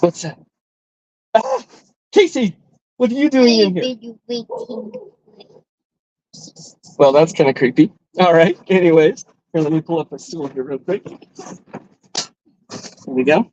What's that? Ah, Casey, what are you doing in here? Well, that's kind of creepy. All right. Anyways, here, let me pull up a stool here real quick. There we go.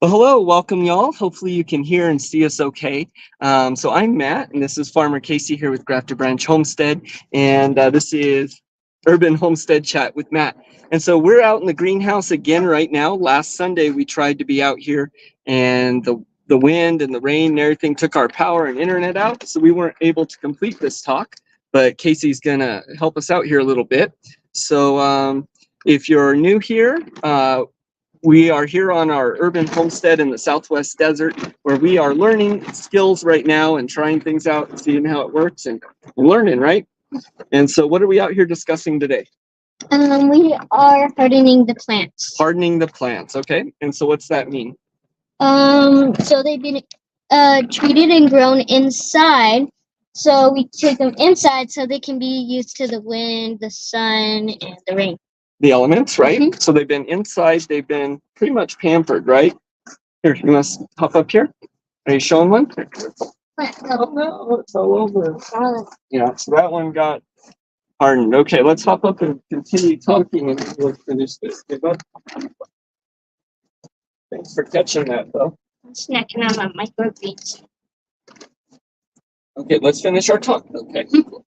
Well, hello, welcome y'all. Hopefully you can hear and see us okay. So I'm Matt, and this is Farmer Casey here with Grafted Branch Homestead, and this is Urban Homestead Chat with Matt. And so we're out in the greenhouse again right now. Last Sunday we tried to be out here, and the wind and the rain and everything took our power and internet out, so we weren't able to complete this talk. But Casey's gonna help us out here a little bit. So if you're new here, we are here on our urban homestead in the Southwest Desert, where we are learning skills right now and trying things out and seeing how it works and learning, right? And so what are we out here discussing today? We are hardening the plants. Hardening the plants, okay. And so what's that mean? So they've been treated and grown inside. So we take them inside so they can be used to the wind, the sun, and the rain. The elements, right? Mm-hmm. So they've been inside, they've been pretty much pampered, right? Here, you must hop up here. Are you showing one? Oh no, it's all over. Yeah, so that one got hardened. Okay, let's hop up and continue talking and we'll finish this. Okay, bud? Thanks for catching that, though. I'm snacking on my microgreens. Okay, let's finish our talk. Okay.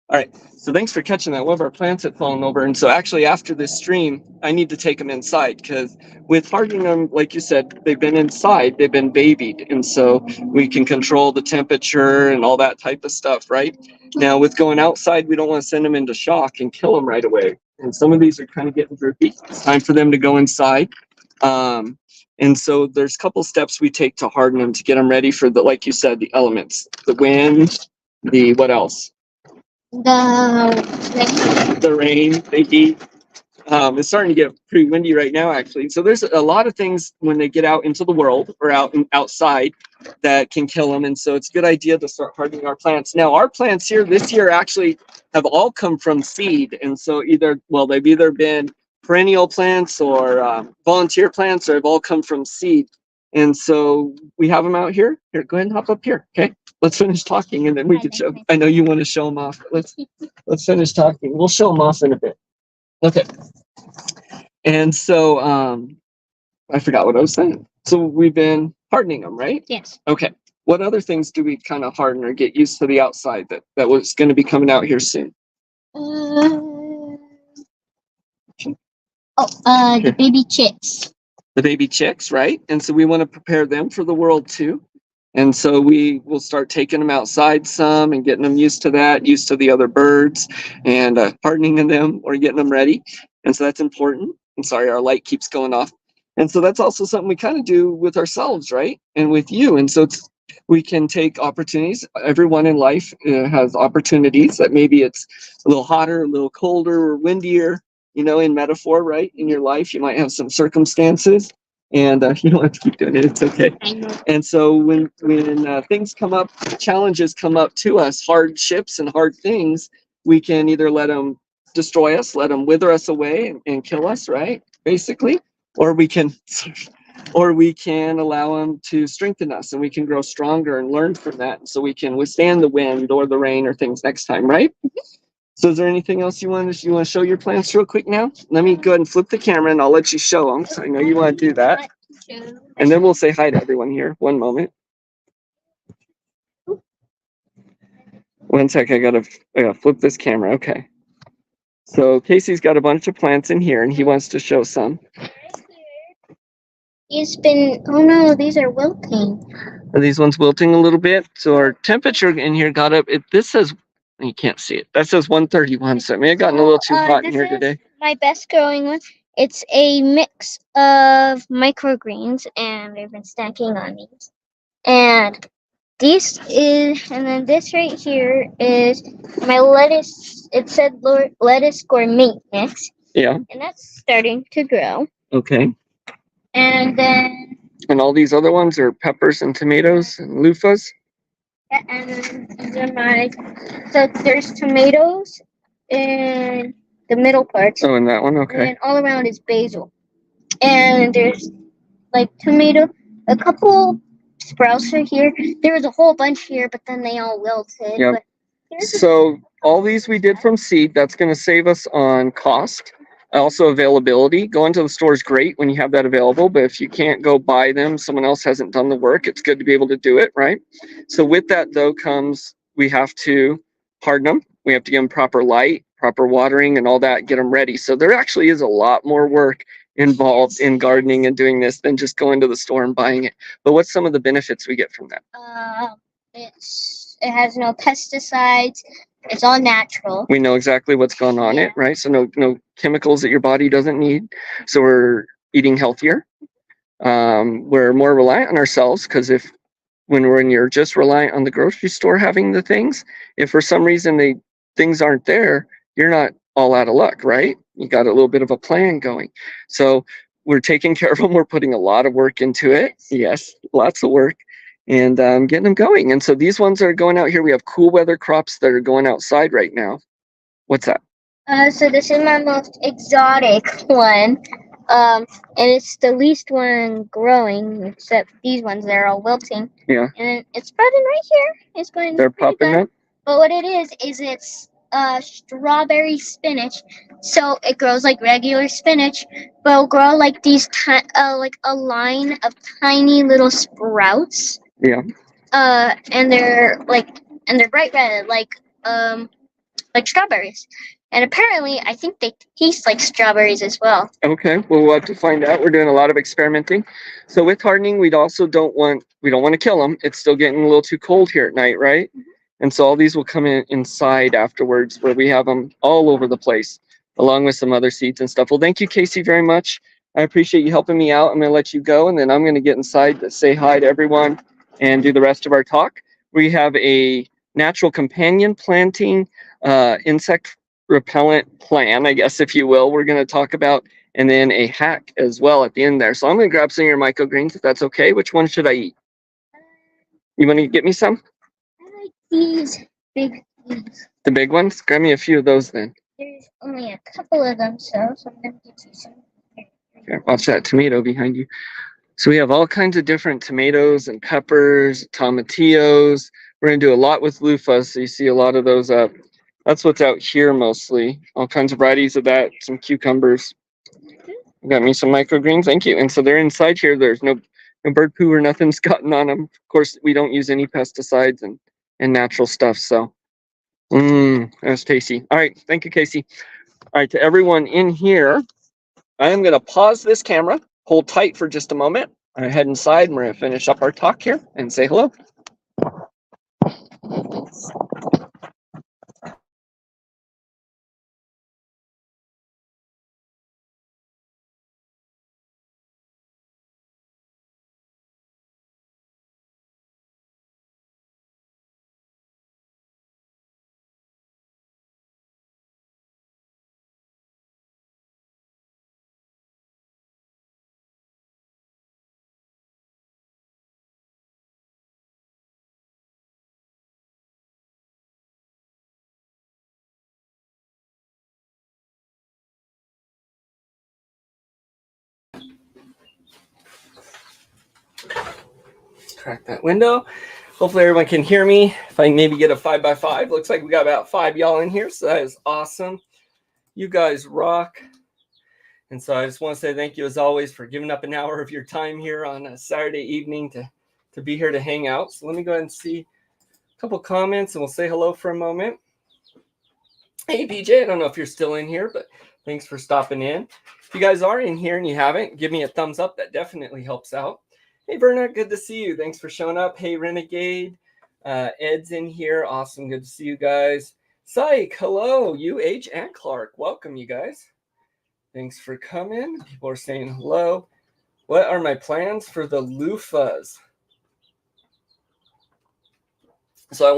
All right. So thanks for catching that. One of our plants had fallen over. And so actually after this stream, I need to take them inside because with hardening them, like you said, they've been inside, they've been babied. And so we can control the temperature and all that type of stuff, right? Now with going outside, we don't want to send them into shock and kill them right away. And some of these are kind of getting droopy. It's time for them to go inside. And so there's a couple steps we take to harden them to get them ready for the, like you said, the elements, the wind, the, what else? The rain, the heat. It's starting to get pretty windy right now, actually. So there's a lot of things when they get out into the world or outside that can kill them. And so it's a good idea to start hardening our plants. Now, our plants here this year actually have all come from seed. And so they've either been perennial plants or volunteer plants, or have all come from seed. And so we have them out here. Here, go ahead and hop up here, okay? Let's finish talking and then we can show. I know you want to show them off. Let's finish talking. We'll show them off in a bit. Okay. And so I forgot what I was saying. So we've been hardening them, right? Yes. Okay. What other things do we kind of harden or get used to the outside that was going to be coming out here soon? The baby chicks. The baby chicks, right? And so we want to prepare them for the world too. And so we will start taking them outside some and getting them used to that, used to the other birds, and hardening them or getting them ready. And so that's important. I'm sorry, our light keeps going off. And so that's also something we kind of do with ourselves, right? And with you. And so we can take opportunities. Everyone in life has opportunities that maybe it's a little hotter, a little colder, or windier, you know, in metaphor, right? In your life, you might have some circumstances. And you don't have to keep doing it. It's okay. And so when things come up, challenges come up to us, hardships and hard things, we can either let them destroy us, let them wither us away and kill us, right? Basically, or we can allow them to strengthen us, and we can grow stronger and learn from that, so we can withstand the wind or the rain or things next time, right? So is there anything else you want to show your plants real quick now? Let me go ahead and flip the camera and I'll let you show them. So I know you want to do that. And then we'll say hi to everyone here. One moment. One sec, I gotta flip this camera. Okay. So Casey's got a bunch of plants in here and he wants to show some. Oh no, these are wilting. Are these ones wilting a little bit? So our temperature in here got up. This says, you can't see it. That says 131, so it may have gotten a little too hot in here today. My best growing one. It's a mix of microgreens, and they've been stacking on these. And then this right here is my lettuce. It said lettuce gourmet mix. Yeah. And that's starting to grow. Okay. And then. And all these other ones are peppers and tomatoes and loofahs. And then these are so there's tomatoes in the middle parts. Oh, in that one, okay. And then all around is basil. And there's like tomato, a couple sprouts are here. There was a whole bunch here, but then they all wilted. Yep. So all these we did from seed. That's going to save us on cost. Also availability. Going to the store is great when you have that available, but if you can't go buy them, someone else hasn't done the work, it's good to be able to do it, right? So with that though comes, we have to harden them. We have to give them proper light, proper watering and all that, get them ready. So there actually is a lot more work involved in gardening and doing this than just going to the store and buying it. But what's some of the benefits we get from that? It has no pesticides. It's all natural. We know exactly what's going on it, right? So no chemicals that your body doesn't need. So we're eating healthier. We're more reliant on ourselves because when you're just reliant on the grocery store having the things, if for some reason things aren't there, you're not all out of luck, right? You got a little bit of a plan going. So we're taking care of them. We're putting a lot of work into it. Yes, lots of work. And getting them going. And so these ones are going out here. We have cool weather crops that are going outside right now. What's that? So this is my most exotic one. And it's the least one growing, except these ones, they're all wilting. Yeah. And it's spreading right here. It's going. They're popping up. But what it is it's strawberry spinach. So it grows like regular spinach, but it'll grow like these like a line of tiny little sprouts. Yeah. And they're bright red, like strawberries. And apparently, I think they taste like strawberries as well. Okay, well, we'll have to find out. We're doing a lot of experimenting. So with hardening, we don't want to kill them. It's still getting a little too cold here at night, right? Mm-hmm. And so all these will come inside afterwards, where we have them all over the place, along with some other seeds and stuff. Well, thank you, Casey, very much. I appreciate you helping me out. I'm going to let you go, and then I'm going to get inside to say hi to everyone and do the rest of our talk. We have a natural companion planting, insect repellent plan, I guess, if you will, we're going to talk about, and then a hack as well at the end there. So I'm going to grab some of your microgreens if that's okay. Which one should I eat? You want to get me some? I like these big ones. The big ones? Grab me a few of those then. There's only a couple of them, so I'm going to get you some. Okay, watch that tomato behind you. So we have all kinds of different tomatoes and peppers, tomatillos. We're going to do a lot with loofahs, so you see a lot of those up. That's what's out here mostly. All kinds of varieties of that, some cucumbers. Got me some microgreens, thank you. And so they're inside here. There's no bird poo or nothing's gotten on them. Of course, we don't use any pesticides and natural stuff. So, that's tasty. All right, thank you, Casey. All right, to everyone in here, I am going to pause this camera. Hold tight for just a moment. I'm head inside and we're going to finish up our talk here and say hello. Crack that window. Hopefully everyone can hear me. If I maybe get a 5x5, looks like we got about 5 y'all in here, so that is awesome. You guys rock. And so I just want to say thank you as always for giving up an hour of your time here on a Saturday evening to be here to hang out. So let me go ahead and see a couple comments and we'll say hello for a moment. Hey PJ, I don't know if you're still in here, but thanks for stopping in. If you guys are in here and you haven't, give me a thumbs up. That definitely helps out. Hey, Bernard, good to see you. Thanks for showing up. Hey, Renegade. Ed's in here. Awesome. Good to see you guys. Psych, hello. UH and Clark. Welcome, you guys. Thanks for coming. People are saying hello. What are my plans for the loofahs? So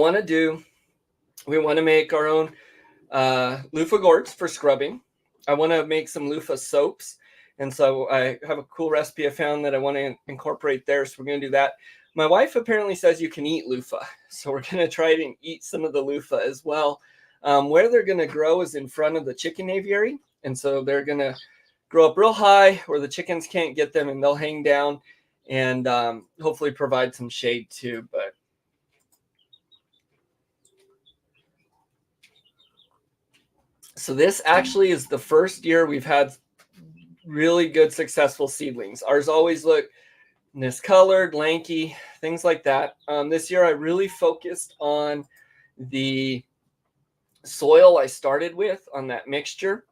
we want to make our own loofah gourds for scrubbing. I want to make some loofah soaps. And so I have a cool recipe I found that I want to incorporate there. So we're going to do that. My wife apparently says you can eat loofah. So we're going to try to eat some of the loofah as well. Where they're going to grow is in front of the chicken aviary. And so they're going to grow up real high where the chickens can't get them and they'll hang down. and hopefully provide some shade too. But so this actually is the first year we've had really good successful seedlings. Ours always look discolored, lanky, things like that. This year I really focused on the soil I started with, on that mixture.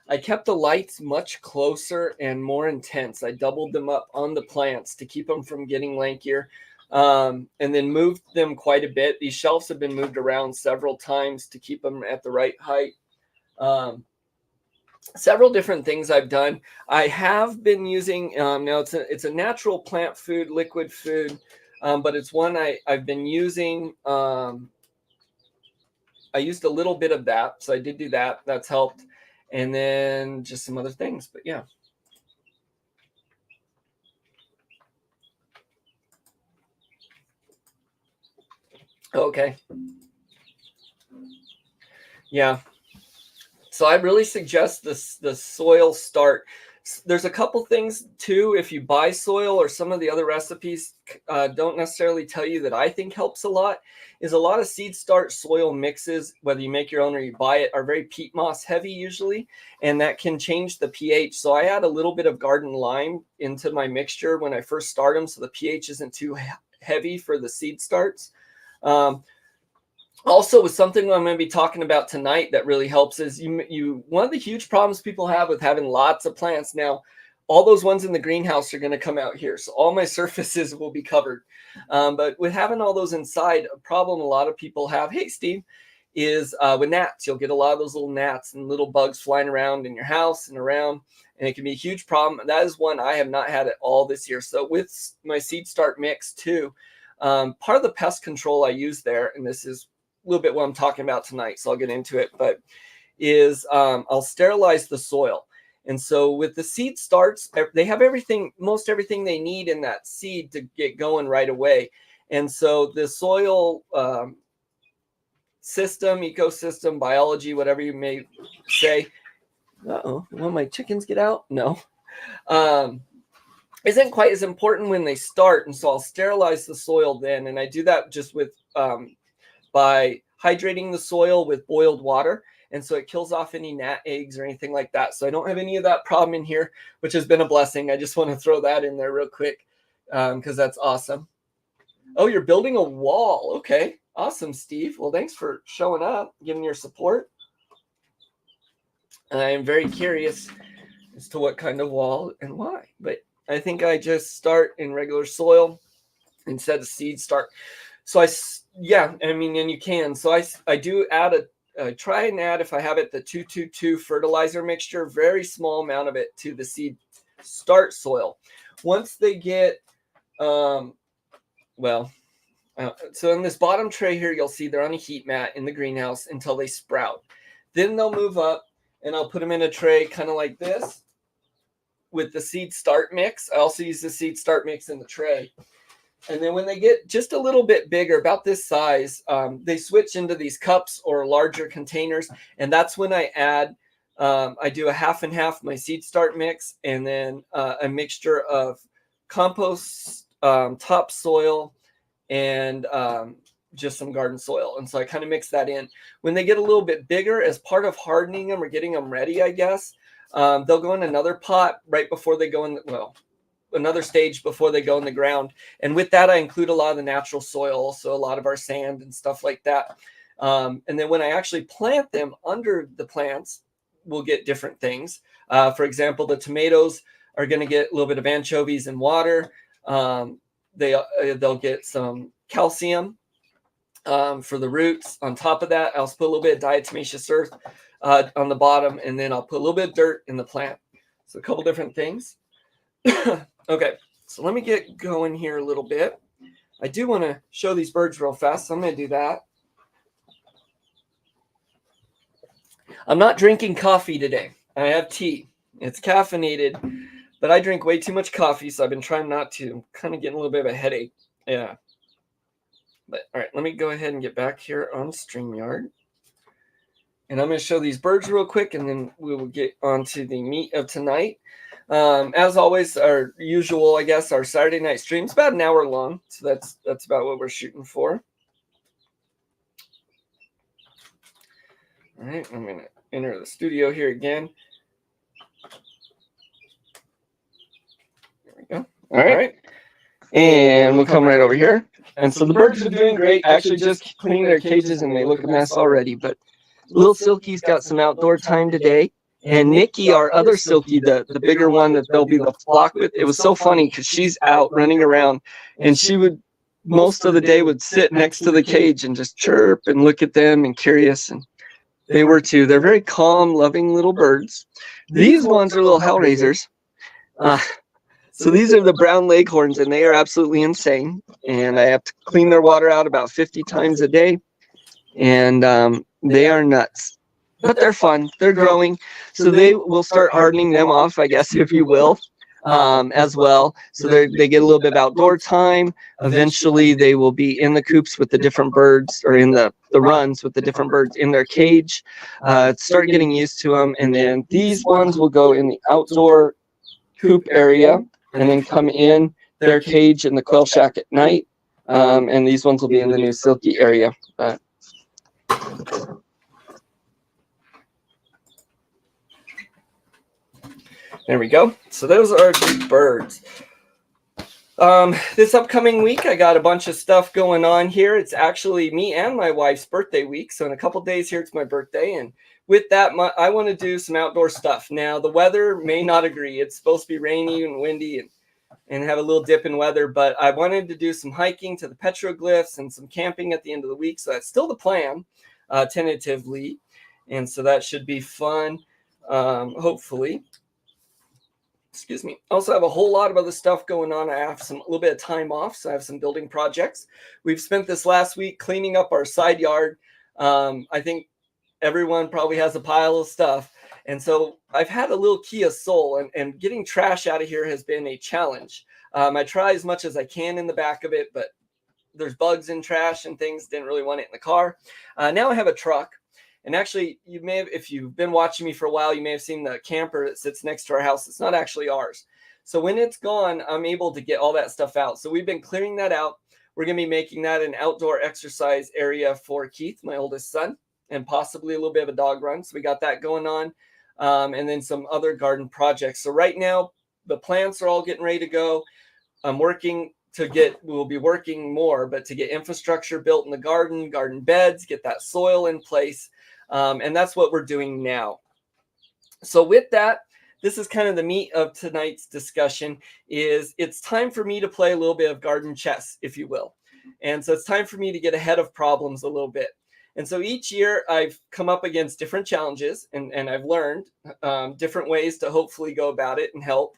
I kept the lights much closer and more intense. I doubled them up on the plants to keep them from getting lankier, and then moved them quite a bit. These shelves have been moved around several times to keep them at the right height. Several different things I've done. I have been using, now it's a natural plant food, liquid food, but it's one I've been using. I used a little bit of that, so I did do that. That's helped. And then just some other things, but yeah. Okay. Yeah. So I really suggest the soil start. There's a couple things too. If you buy soil, or some of the other recipes don't necessarily tell you, that I think helps a lot, is a lot of seed start soil mixes, whether you make your own or you buy it, are very peat moss heavy usually, and that can change the pH. So I add a little bit of garden lime into my mixture when I first start them, so the pH isn't too heavy for the seed starts. Also, with something I'm going to be talking about tonight that really helps is one of the huge problems people have with having lots of plants. Now, all those ones in the greenhouse are going to come out here, so all my surfaces will be covered. But with having all those inside, a problem a lot of people have, hey Steve, is with gnats. You'll get a lot of those little gnats and little bugs flying around in your house and around, and it can be a huge problem. That is one I have not had at all this year. So with my seed start mix too, part of the pest control I use there, and this is a little bit what I'm talking about tonight, so I'll get into it, but is I'll sterilize the soil. And so with the seed starts, they have everything, most everything they need in that seed to get going right away. And so the soil system, ecosystem, biology, whatever you may say, will my chickens get out? No. Isn't quite as important when they start. And so I'll sterilize the soil then. And I do that just with by hydrating the soil with boiled water. And so it kills off any gnat eggs or anything like that. So I don't have any of that problem in here, which has been a blessing. I just want to throw that in there real quick because that's awesome. Oh, you're building a wall. Okay, awesome, Steve. Well, thanks for showing up, giving your support. I am very curious as to what kind of wall and why. But I think I just start in regular soil instead of seed start. So and you can. So I do add try and add, if I have it, the 222 fertilizer mixture, very small amount of it to the seed start soil. Once they get, so in this bottom tray here, you'll see they're on a heat mat in the greenhouse until they sprout. Then they'll move up, and I'll put them in a tray kind of like this with the seed start mix. I also use the seed start mix in the tray. And then when they get just a little bit bigger, about this size, they switch into these cups or larger containers. And that's when I add, I do a half and half my seed start mix, and then a mixture of compost, topsoil, and just some garden soil. And so I kind of mix that in. When they get a little bit bigger, as part of hardening them or getting them ready, I guess, they'll go in another pot right before they go in, another stage before they go in the ground. And with that, I include a lot of the natural soil, so a lot of our sand and stuff like that. And then when I actually plant them, under the plants, we'll get different things. For example, the tomatoes are going to get a little bit of anchovies and water. They'll get some calcium for the roots. On top of that, I'll put a little bit of diatomaceous earth on the bottom, and then I'll put a little bit of dirt in the plant. So a couple different things. Okay, so let me get going here a little bit. I do want to show these birds real fast, so I'm going to do that. I'm not drinking coffee today. I have tea. It's caffeinated, but I drink way too much coffee, so I've been trying not to. I'm kind of getting a little bit of a headache. Yeah. But all right, let me go ahead and get back here on StreamYard. And I'm going to show these birds real quick, and then we will get on to the meat of tonight. As always, our usual, I guess, our Saturday night stream's about an hour long, so that's about what we're shooting for. All right, I'm going to enter the studio here again. There we go. All right. And we'll come right over here. And so the birds are doing great. Actually, just cleaning their cages, and they look a mess already. But little Silky's got some outdoor time today. And Nikki, our other Silky, the bigger one that there'll be the flock with, it was so funny because she's out running around, and she would most of the day would sit next to the cage and just chirp and look at them and curious. And they were too. They're very calm, loving little birds. These ones are little hellraisers. So these are the brown leghorns, and they are absolutely insane. And I have to clean their water out about 50 times a day. And they are nuts. But they're fun. They're growing. So they will start hardening them off, I guess, if you will, as well. So they get a little bit of outdoor time. Eventually, they will be in the coops with the different birds, or in the runs with the different birds in their cage. Start getting used to them. And then these ones will go in the outdoor coop area, and then come in their cage in the quail shack at night. And these ones will be in the new Silky area. There we go. So those are our two birds. This upcoming week, I got a bunch of stuff going on here. It's actually me and my wife's birthday week. So in a couple days here, it's my birthday. And with that, I want to do some outdoor stuff. Now, the weather may not agree. It's supposed to be rainy and windy and have a little dip in weather. But I wanted to do some hiking to the petroglyphs and some camping at the end of the week. So that's still the plan, tentatively. And so that should be fun, hopefully. Excuse me. I also have a whole lot of other stuff going on. I have a little bit of time off, so I have some building projects. We've spent this last week cleaning up our side yard. I think everyone probably has a pile of stuff. And so I've had a little Kia Soul, and getting trash out of here has been a challenge. I try as much as I can in the back of it, but there's bugs in trash and things. Didn't really want it in the car. Now I have a truck. And actually, you may have, if you've been watching me for a while, you may have seen the camper that sits next to our house. It's not actually ours. So when it's gone, I'm able to get all that stuff out. So we've been clearing that out. We're going to be making that an outdoor exercise area for Keith, my oldest son, and possibly a little bit of a dog run. So we got that going on. And then some other garden projects. So right now, the plants are all getting ready to go. I'm working we'll be working more, but to get infrastructure built in the garden beds, get that soil in place. And that's what we're doing now. So with that, this is kind of the meat of tonight's discussion. It's time for me to play a little bit of garden chess, if you will. And so it's time for me to get ahead of problems a little bit. And so each year I've come up against different challenges, and I've learned different ways to hopefully go about it and help.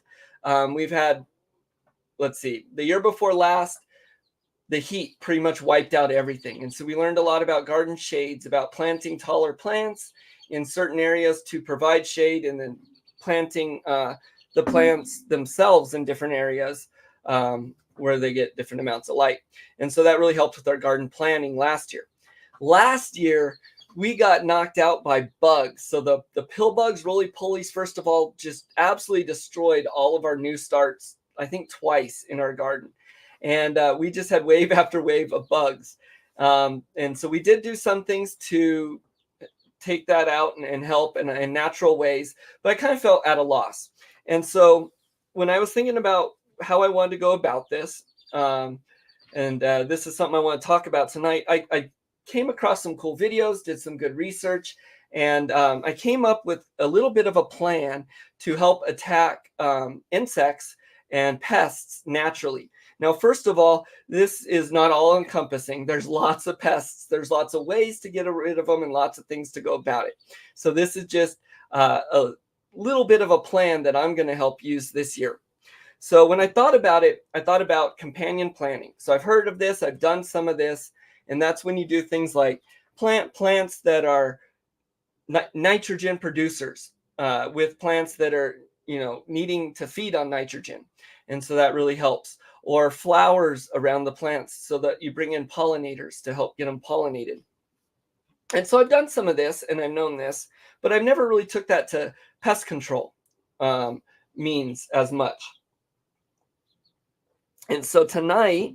We've had, let's see, the year before last, the heat pretty much wiped out everything. And so we learned a lot about garden shades, about planting taller plants in certain areas to provide shade, and then planting the plants themselves in different areas where they get different amounts of light. And so that really helped with our garden planning last year. Last year, we got knocked out by bugs. So the pill bugs, roly-polies, first of all, just absolutely destroyed all of our new starts, I think twice in our garden. And we just had wave after wave of bugs. And so we did do some things to take that out and help in natural ways, but I kind of felt at a loss. And so when I was thinking about how I wanted to go about this, this is something I want to talk about tonight, I came across some cool videos, did some good research, and I came up with a little bit of a plan to help attack insects and pests naturally. Now, first of all, this is not all encompassing. There's lots of pests. There's lots of ways to get rid of them and lots of things to go about it. So this is just a little bit of a plan that I'm going to help use this year. So when I thought about it, I thought about companion planting. So I've heard of this. I've done some of this. And that's when you do things like plant plants that are nitrogen producers with plants that are, needing to feed on nitrogen. And so that really helps. Or flowers around the plants so that you bring in pollinators to help get them pollinated. And so I've done some of this and I've known this, but I've never really took that to pest control. means as much. And so tonight,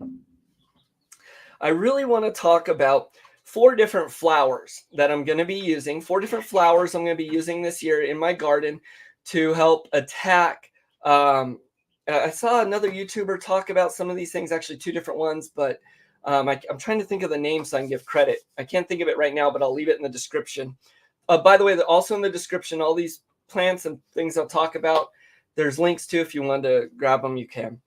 I really want to talk about 4 different flowers that I'm going to be using, 4 different flowers I'm going to be using this year in my garden to help attack. I saw another YouTuber talk about some of these things, actually 2 different ones, but I'm trying to think of the name so I can give credit. I can't think of it right now, but I'll leave it in the description. By the way, also in the description, all these plants and things I'll talk about, there's links to. If you want to grab them, you can.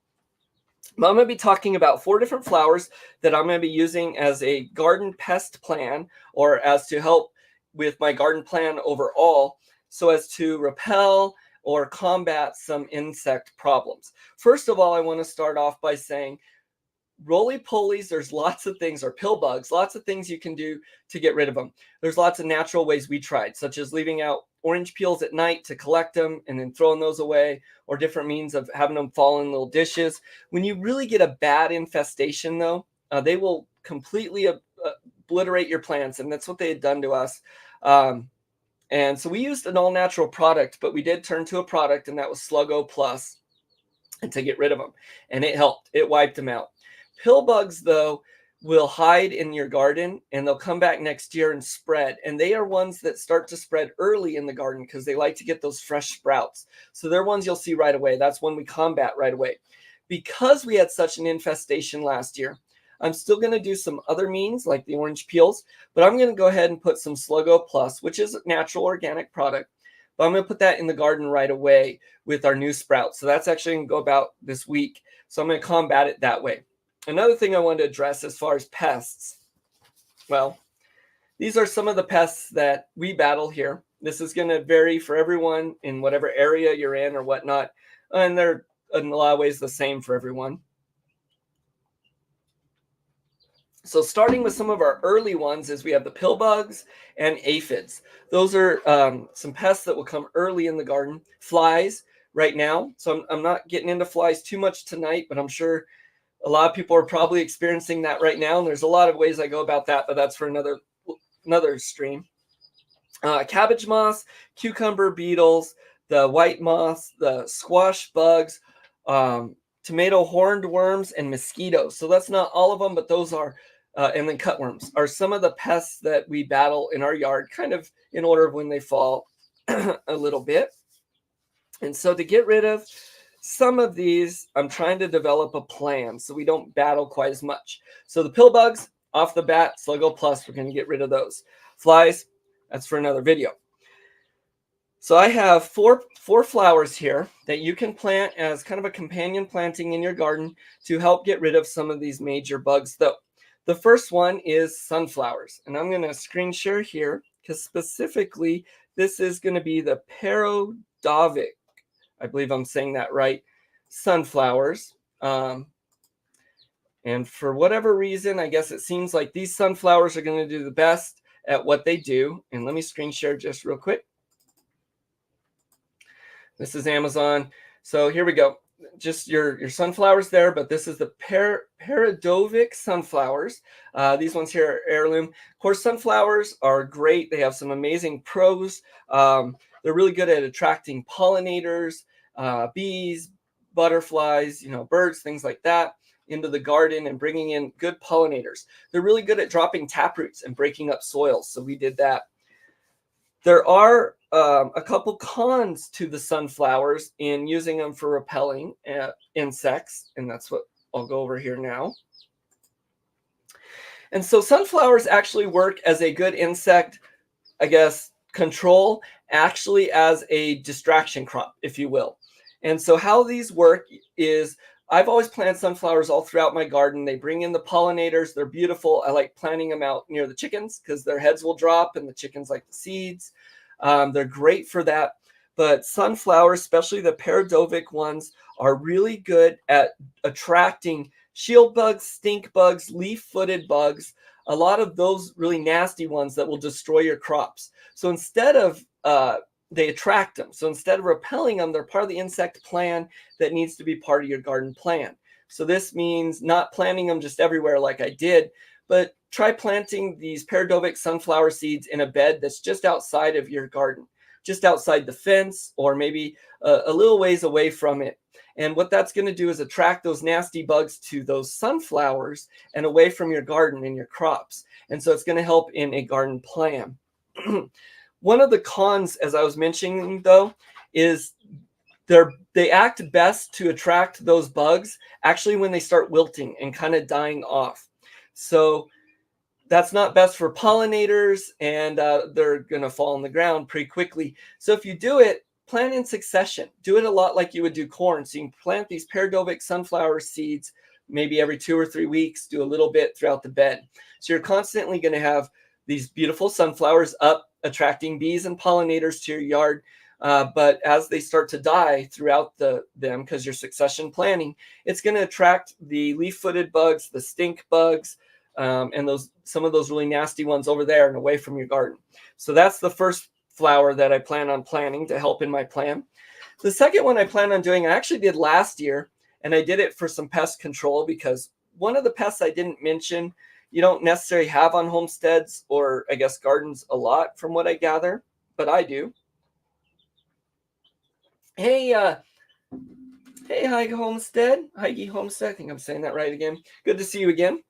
But I'm going to be talking about 4 different flowers that I'm going to be using as a garden pest plan, or as to help with my garden plan overall, so as to repel or combat some insect problems. First of all, I want to start off by saying roly-polies, there's lots of things, or pill bugs, lots of things you can do to get rid of them. There's lots of natural ways we tried, such as leaving out orange peels at night to collect them and then throwing those away, or different means of having them fall in little dishes. When you really get a bad infestation, though, they will completely obliterate your plants, and that's what they had done to us. And so we used an all-natural product, but we did turn to a product, and that was Sluggo Plus, and to get rid of them. And it helped. It wiped them out. Pill bugs, though, will hide in your garden, and they'll come back next year and spread. And they are ones that start to spread early in the garden because they like to get those fresh sprouts. So they're ones you'll see right away. That's one we combat right away. Because we had such an infestation last year, I'm still going to do some other means like the orange peels, but I'm going to go ahead and put some Sluggo Plus, which is a natural organic product. But I'm going to put that in the garden right away with our new sprouts. So that's actually going to go about this week. So I'm going to combat it that way. Another thing I wanted to address as far as pests, well, these are some of the pests that we battle here. This is going to vary for everyone in whatever area you're in or whatnot, and they're in a lot of ways the same for everyone. So starting with some of our early ones is we have the pill bugs and aphids. Those are some pests that will come early in the garden. Flies right now. So I'm not getting into flies too much tonight, but I'm sure a lot of people are probably experiencing that right now. And there's a lot of ways I go about that, but that's for another stream. Cabbage moths, cucumber beetles, the white moths, the squash bugs, tomato horned worms, and mosquitoes. So that's not all of them, but those are, and then cutworms are some of the pests that we battle in our yard, kind of in order of when they fall a little bit. And so to get rid of some of these, I'm trying to develop a plan so we don't battle quite as much. So the pill bugs, off the bat, Sluggo Plus, we're going to get rid of those. Flies, that's for another video. So I have four flowers here that you can plant as kind of a companion planting in your garden to help get rid of some of these major bugs, though. The first one is sunflowers, and I'm going to screen share here because specifically this is going to be the Peredovic, I believe I'm saying that right, sunflowers. And for whatever reason, I guess it seems like these sunflowers are going to do the best at what they do. And let me screen share just real quick. This is Amazon. So here we go. Just your sunflowers there, but this is the Peredovic sunflowers. These ones here are heirloom. Of course, sunflowers are great. They have some amazing pros. They're really good at attracting pollinators, bees, butterflies, birds, things like that into the garden and bringing in good pollinators. They're really good at dropping taproots and breaking up soils. So we did that. There are a couple cons to the sunflowers in using them for repelling insects, and that's what I'll go over here now. And so sunflowers actually work as a good insect, I guess, control, actually as a distraction crop, if you will. And so how these work is I've always planted sunflowers all throughout my garden. They bring in the pollinators. They're beautiful. I like planting them out near the chickens because their heads will drop and the chickens like the seeds. They're great for that. But sunflowers, especially the Peredovic ones, are really good at attracting shield bugs, stink bugs, leaf-footed bugs, a lot of those really nasty ones that will destroy your crops. So instead of they attract them. So instead of repelling them, they're part of the insect plan that needs to be part of your garden plan. So this means not planting them just everywhere like I did, but try planting these Peredovic sunflower seeds in a bed that's just outside of your garden. just outside the fence or maybe a little ways away from it. And what that's going to do is attract those nasty bugs to those sunflowers and away from your garden and your crops. And so it's going to help in a garden plan. One of the cons, as I was mentioning, though, is they act best to attract those bugs actually when they start wilting and kind of dying off. So that's not best for pollinators, and they're going to fall on the ground pretty quickly. So if you do it, plant in succession. Do it a lot like you would do corn. So you can plant these Peredovic sunflower seeds maybe every 2 or 3 weeks, do a little bit throughout the bed. So you're constantly going to have these beautiful sunflowers up, attracting bees and pollinators to your yard. But as they start to die throughout them, because you're succession planting, it's going to attract the leaf-footed bugs, the stink bugs, and some of those really nasty ones over there and away from your garden. So that's the first flower that I plan on planting to help in my plan. The second one I plan on doing, I actually did last year, and I did it for some pest control because one of the pests I didn't mention, you don't necessarily have on homesteads or I guess gardens a lot from what I gather, but I do. Hey, hi Homestead. Heidi Homestead. I think I'm saying that right again. Good to see you again.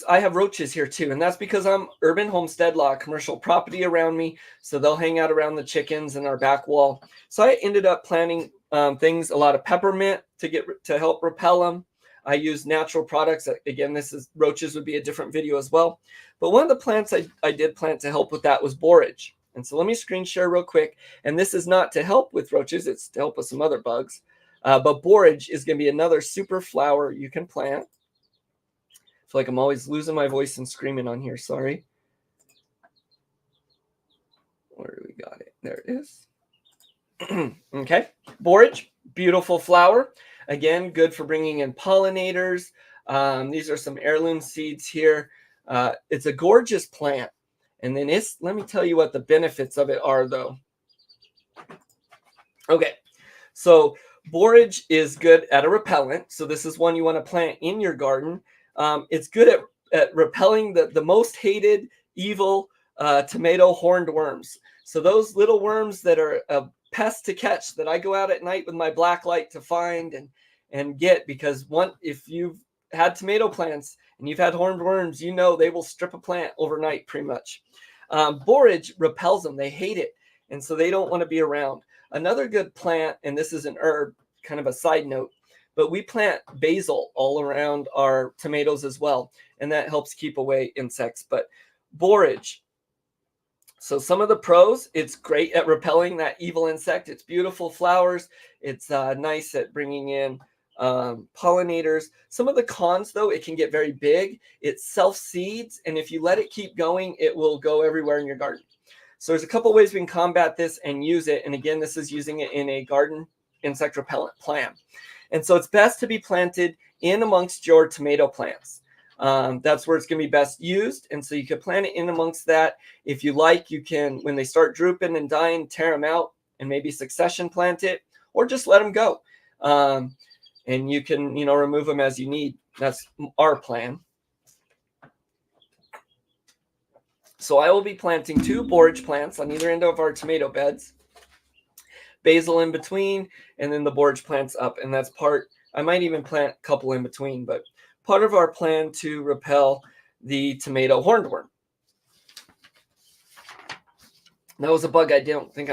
I have roaches here too, and that's because I'm urban homestead, lot of commercial property around me, so they'll hang out around the chickens and our back wall. So I ended up planting things, a lot of peppermint to help repel them. I use natural products. Again, roaches would be a different video as well. But one of the plants I did plant to help with that was borage. And so let me screen share real quick. And this is not to help with roaches, it's to help with some other bugs. But borage is going to be another super flower you can plant. I feel like I'm always losing my voice and screaming on here. Sorry. Where do we got it? There it is. Okay. Borage, beautiful flower. Again, good for bringing in pollinators. These are some heirloom seeds here. It's a gorgeous plant. And then let me tell you what the benefits of it are, though. Okay. So borage is good at a repellent. So this is one you want to plant in your garden. It's good at repelling the most hated, evil tomato horned worms. So those little worms that are a pest to catch that I go out at night with my black light to find and get, because if you've had tomato plants and you've had horned worms, you know they will strip a plant overnight pretty much. Borage repels them. They hate it. And so they don't want to be around. Another good plant, and this is an herb, kind of a side note, but we plant basil all around our tomatoes as well, and that helps keep away insects. But borage, so some of the pros, it's great at repelling that evil insect. It's beautiful flowers. It's nice at bringing in pollinators. Some of the cons, though, it can get very big. It self-seeds, and if you let it keep going, it will go everywhere in your garden. So there's a couple ways we can combat this and use it. And again, this is using it in a garden insect repellent plan. And so it's best to be planted in amongst your tomato plants. That's where it's going to be best used. And so you can plant it in amongst that. If you like, you can, when they start drooping and dying, tear them out and maybe succession plant it, or just let them go. And you can, remove them as you need. That's our plan. So I will be planting 2 borage plants on either end of our tomato beds. Basil in between, and then the borage plants up. And that's I might even plant a couple in between, but part of our plan to repel the tomato horned worm. That was a bug I don't think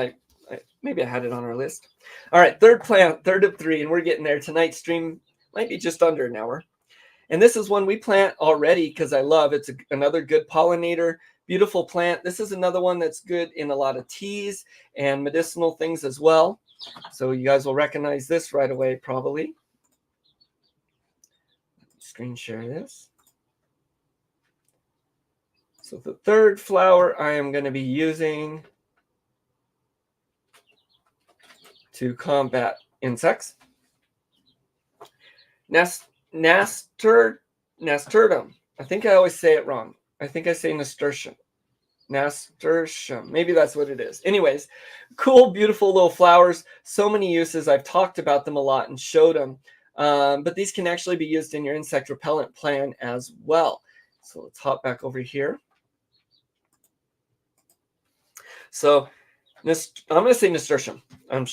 maybe I had it on our list. All right, third plant, third of 3, and we're getting there. Tonight's stream might be just under an hour. And this is one we plant already because I love. It's another good pollinator, beautiful plant. This is another one that's good in a lot of teas and medicinal things as well. So you guys will recognize this right away, probably. Screen share this. So the third flower I am going to be using to combat insects. Nasturtium. I think I always say it wrong. I think I say nasturtium. Nasturtium. Maybe that's what it is. Anyways, cool, beautiful little flowers. So many uses. I've talked about them a lot and showed them. But these can actually be used in your insect repellent plan as well. So let's hop back over here. So I'm going to say nasturtium.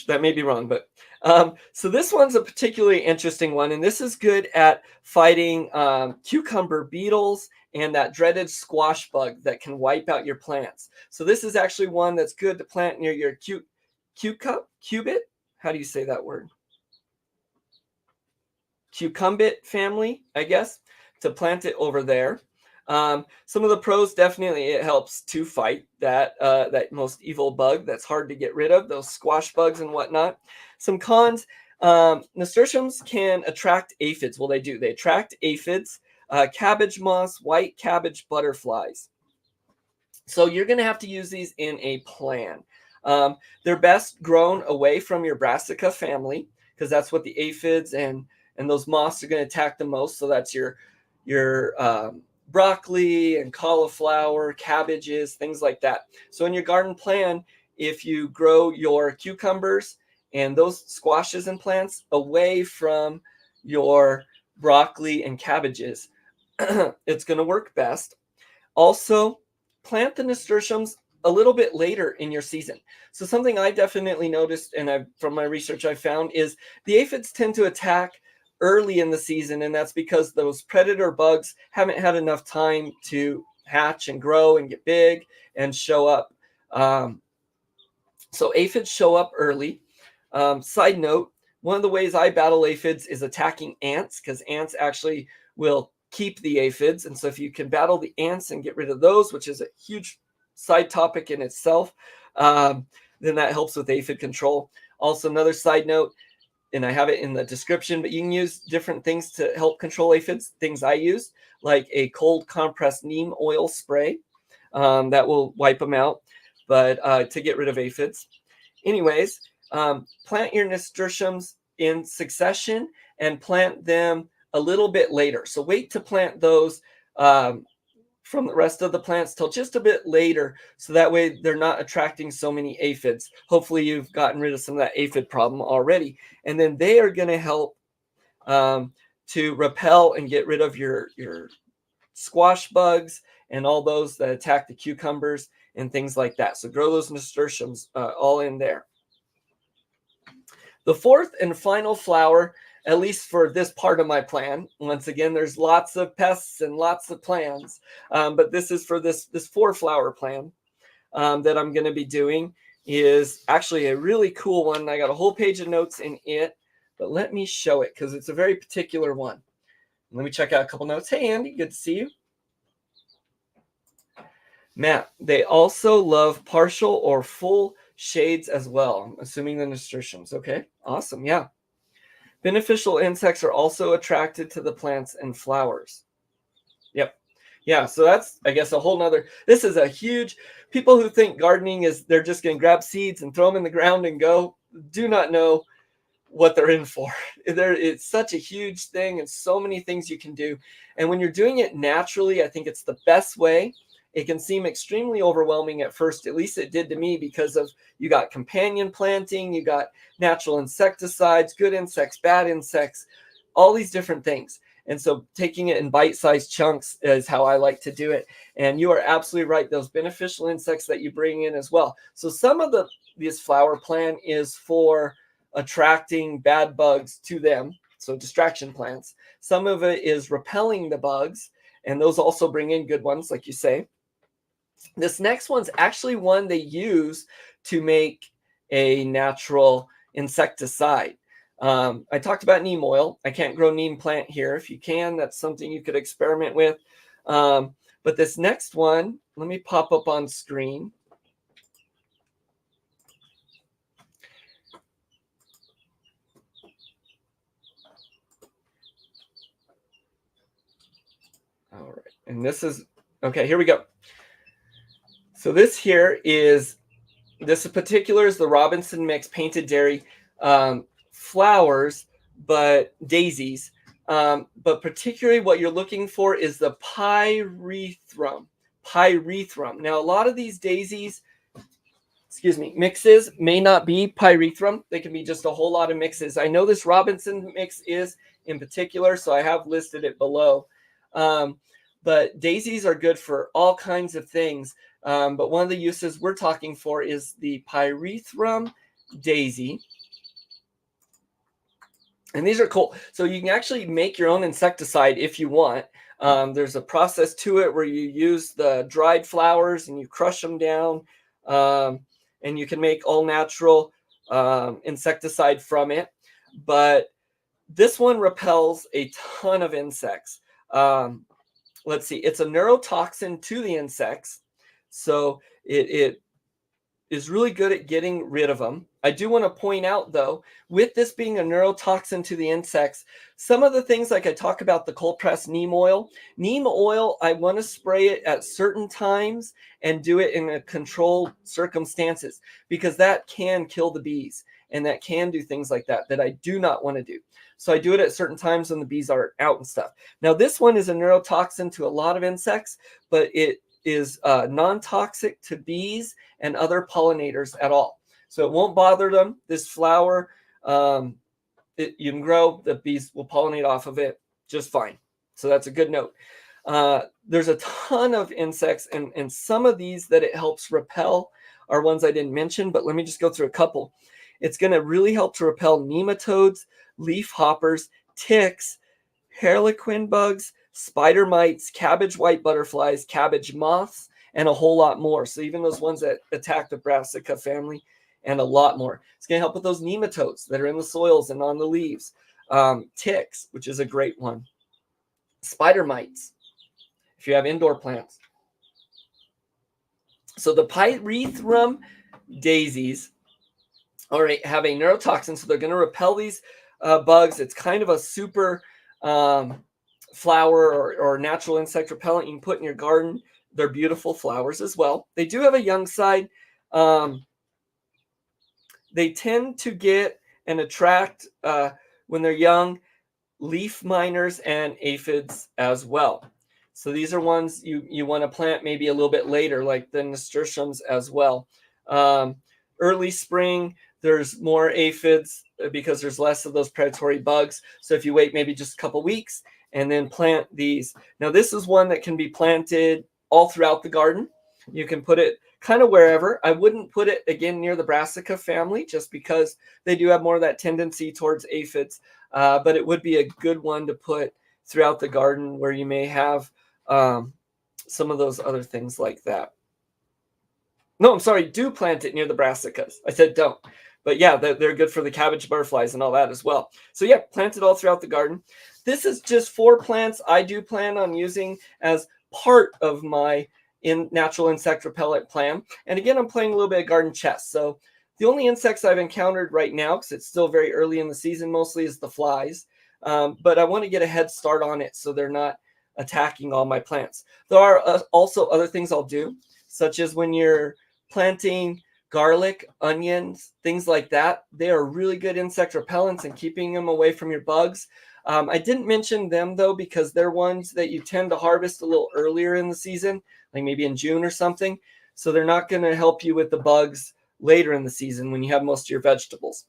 That may be wrong, but so this one's a particularly interesting one, and this is good at fighting cucumber beetles and that dreaded squash bug that can wipe out your plants. So this is actually one that's good to plant near your cucumbit. How do you say that word? Cucumbit family, I guess, to plant it over there. Some of the pros, definitely it helps to fight that most evil bug that's hard to get rid of, those squash bugs and whatnot. Some cons, nasturtiums can attract aphids. Well, they do. They attract aphids, cabbage moths, white cabbage butterflies. So you're going to have to use these in a plan. They're best grown away from your brassica family because that's what the aphids and those moths are going to attack the most. So that's your broccoli and cauliflower, cabbages, things like that. So in your garden plan, if you grow your cucumbers and those squashes and plants away from your broccoli and cabbages, it's going to work best. Also, plant the nasturtiums a little bit later in your season. So something I definitely noticed, and from my research I found, is the aphids tend to attack early in the season, and that's because those predator bugs haven't had enough time to hatch and grow and get big and show up. So aphids show up early. Side note, one of the ways I battle aphids is attacking ants, because ants actually will keep the aphids. And so if you can battle the ants and get rid of those, which is a huge side topic in itself, then that helps with aphid control. Also, another side note, and I have it in the description, but you can use different things to help control aphids. Things I use, like a cold compressed neem oil spray that will wipe them out, but to get rid of aphids. Anyways, plant your nasturtiums in succession and plant them a little bit later. So wait to plant those from the rest of the plants till just a bit later, so that way they're not attracting so many aphids. Hopefully you've gotten rid of some of that aphid problem already, and then they are going to help to repel and get rid of your squash bugs and all those that attack the cucumbers and things like that. So grow those nasturtiums all in there. The fourth and final flower, at least for this part of my plan, once again, there's lots of pests and lots of plans, but this is for this 4-flower plan that I'm going to be doing, is actually a really cool one. I got a whole page of notes in it, but let me show it because it's a very particular one. Let me check out a couple notes. Hey, Andy, good to see you. Matt, they also love partial or full shades as well. I'm assuming the nasturtiums. Okay, awesome. Yeah. Beneficial insects are also attracted to the plants and flowers. Yep. Yeah, so that's, I guess, a whole nother, this is a huge, people who think gardening is, they're just going to grab seeds and throw them in the ground and go, do not know what they're in for. It's such a huge thing and so many things you can do. And when you're doing it naturally, I think it's the best way. It can seem extremely overwhelming at first, at least it did to me, because of you got companion planting, you got natural insecticides, good insects, bad insects, all these different things. And so taking it in bite-sized chunks is how I like to do it. And you are absolutely right, those beneficial insects that you bring in as well. So some of this flower plan is for attracting bad bugs to them, so distraction plants. Some of it is repelling the bugs, and those also bring in good ones, like you say. This next one's actually one they use to make a natural insecticide. I talked about neem oil. I can't grow neem plant here. If you can, that's something you could experiment with. But this next one, let me pop up on screen. All right, and this is, okay, here we go. So this here is, this in particular is the Robinson Mix Painted Dairy flowers, but daisies. But particularly what you're looking for is the pyrethrum. Now, a lot of these daisies, mixes may not be pyrethrum. They can be just a whole lot of mixes. I know this Robinson mix is in particular, so I have listed it below. But daisies are good for all kinds of things. But one of the uses we're talking for is the Pyrethrum daisy. And these are cool. So you can actually make your own insecticide if you want. There's a process to it where you use the dried flowers and you crush them down. And you can make all natural insecticide from it. But this one repels a ton of insects. Let's see. It's a neurotoxin to the insects. So it is really good at getting rid of them. I do want to point out, though, with this being a neurotoxin to the insects, some of the things like I talk about the cold pressed neem oil. Neem oil, I want to spray it at certain times and do it in a controlled circumstances because that can kill the bees and that can do things like that I do not want to do. So I do it at certain times when the bees are out and stuff. Now, this one is a neurotoxin to a lot of insects, but it is non-toxic to bees and other pollinators at all. So it won't bother them. This flower, you can grow, the bees will pollinate off of it just fine. So that's a good note. There's a ton of insects, and some of these that it helps repel are ones I didn't mention, but let me just go through a couple. It's going to really help to repel nematodes, leaf hoppers, ticks, harlequin bugs, spider mites, cabbage white butterflies, cabbage moths, and a whole lot more. So even those ones that attack the brassica family and a lot more. It's going to help with those nematodes that are in the soils and on the leaves. Ticks, which is a great one. Spider mites, if you have indoor plants. So the Pyrethrum daisies have a neurotoxin, so they're going to repel these bugs. It's kind of a super flower or natural insect repellent you can put in your garden. They're beautiful flowers as well. They do have a young side. They tend to get and attract, when they're young, leaf miners and aphids as well. So these are ones you want to plant maybe a little bit later, like the nasturtiums as well. Early spring, there's more aphids because there's less of those predatory bugs. So if you wait maybe just a couple weeks and then plant these. Now this is one that can be planted all throughout the garden. You can put it kind of wherever. I wouldn't put it again near the brassica family just because they do have more of that tendency towards aphids. But it would be a good one to put throughout the garden where you may have some of those other things like that. No, I'm sorry, do plant it near the brassicas. I said don't. But yeah, they're good for the cabbage butterflies and all that as well. So yeah, plant it all throughout the garden. This is just 4 plants I do plan on using as part of my natural insect repellent plan. And again, I'm playing a little bit of garden chess. So the only insects I've encountered right now, because it's still very early in the season, mostly is the flies. But I want to get a head start on it so they're not attacking all my plants. There are also other things I'll do, such as when you're planting garlic, onions, things like that. They are really good insect repellents and keeping them away from your bugs. I didn't mention them though, because they're ones that you tend to harvest a little earlier in the season, like maybe in June or something. So they're not going to help you with the bugs later in the season when you have most of your vegetables.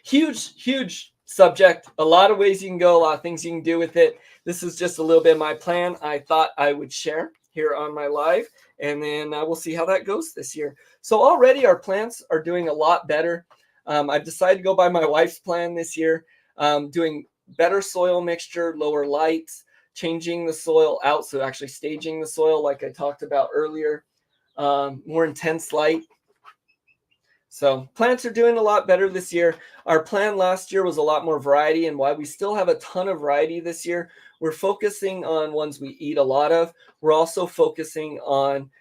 Huge subject. A lot of ways you can go, a lot of things you can do with it. This is just a little bit of my plan I thought I would share here on my live, and then we'll see how that goes this year. So already our plants are doing a lot better. I've decided to go by my wife's plan this year, doing better soil mixture, lower lights, changing the soil out, so actually staging the soil like I talked about earlier, more intense light. So plants are doing a lot better this year. Our plan last year was a lot more variety, and while we still have a ton of variety this year, we're focusing on ones we eat a lot of. We're also focusing on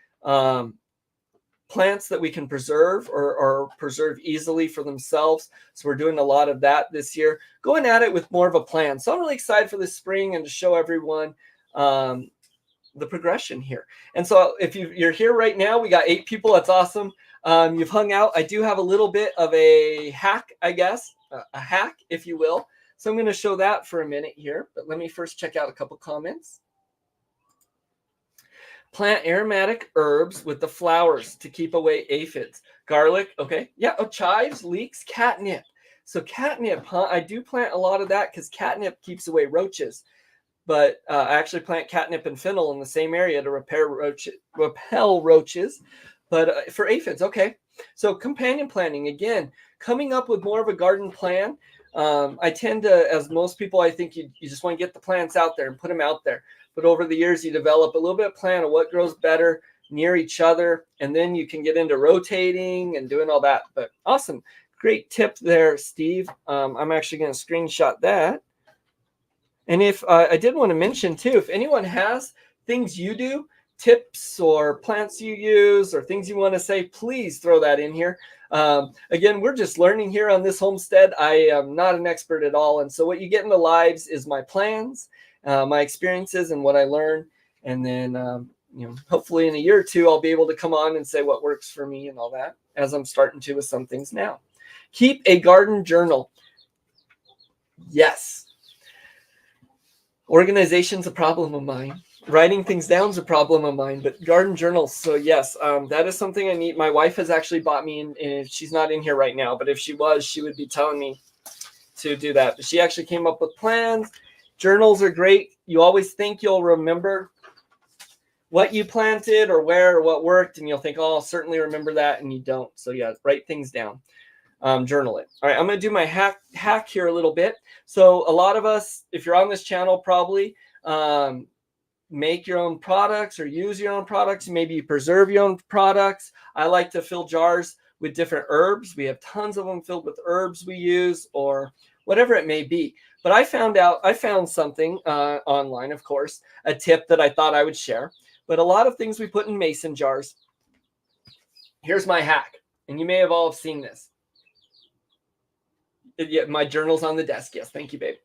plants that we can preserve or preserve easily for themselves. So we're doing a lot of that this year, going at it with more of a plan. So I'm really excited for this spring and to show everyone the progression here. And so if you're here right now, we got 8 people. That's awesome. You've hung out. I do have a little bit of a hack, I guess, a hack, if you will. So I'm going to show that for a minute here, but let me first check out a couple comments. Plant aromatic herbs with the flowers to keep away aphids. Garlic, okay. Yeah, chives, leeks, catnip. So catnip, huh? I do plant a lot of that because catnip keeps away roaches. but I actually plant catnip and fennel in the same area to repel roaches. But for aphids, okay. So companion planting, again, coming up with more of a garden plan. I tend to, as most people, I think you just want to get the plants out there and put them out there. But over the years, you develop a little bit of plan of what grows better near each other, and then you can get into rotating and doing all that. But awesome. Great tip there, Steve. I'm actually going to screenshot that. And if I did want to mention too, if anyone has things you do, tips or plants you use or things you want to say, please throw that in here. Again, we're just learning here on this homestead. I am not an expert at all. And so what you get in the lives is my plans, my experiences and what I learn. And then, hopefully in a year or two, I'll be able to come on and say what works for me and all that, as I'm starting to with some things now. Keep a garden journal. Yes. Organization's a problem of mine. Writing things down is a problem of mine, but garden journals. So yes, that is something I need. My wife has actually bought me, and she's not in here right now, but if she was, she would be telling me to do that. But she actually came up with plans. Journals are great. You always think you'll remember what you planted or where or what worked, and you'll think, oh, I'll certainly remember that, and you don't. So yeah, write things down. Journal it. All right, I'm going to do my hack here a little bit. So a lot of us, if you're on this channel, probably make your own products or use your own products. Maybe you preserve your own products. I like to fill jars with different herbs. We have tons of them filled with herbs we use or whatever it may be. But I found something online, of course, a tip that I thought I would share. But a lot of things we put in mason jars. Here's my hack, and you may have all seen this. Yeah, my journal's on the desk. Yes, thank you, babe.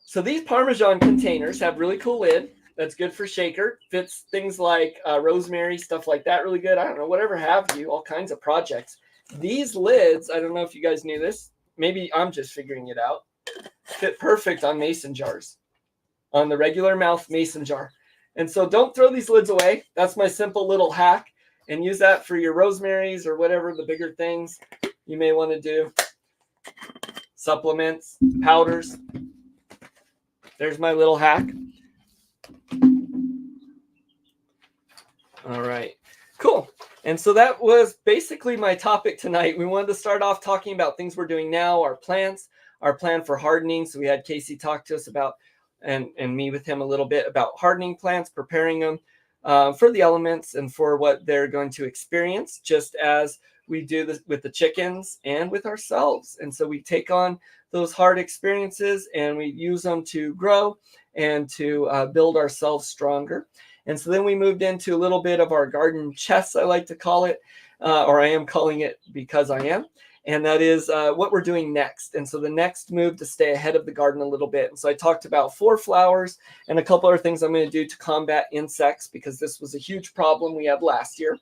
So these Parmesan containers have really cool lid. That's good for shaker. Fits things like rosemary, stuff like that really good. I don't know, whatever have you, all kinds of projects. These lids, I don't know if you guys knew this. Maybe I'm just figuring it out. Fit perfect on mason jars, on the regular mouth mason jar. And so don't throw these lids away. That's my simple little hack. And use that for your rosemaries or whatever the bigger things you may want to do. Supplements, powders. There's my little hack. All right, cool. And so that was basically my topic tonight. We wanted to start off talking about things we're doing now, our plants, our plan for hardening. So we had Casey talk to us about, and me with him a little bit about hardening plants, preparing them for the elements and for what they're going to experience, just as we do this with the chickens and with ourselves. And so we take on those hard experiences and we use them to grow and to build ourselves stronger. And so then we moved into a little bit of our garden chess, I like to call it, or I am calling it because I am. And that is what we're doing next. And so the next move to stay ahead of the garden a little bit. And so I talked about 4 flowers and a couple other things I'm going to do to combat insects, because this was a huge problem we had last year.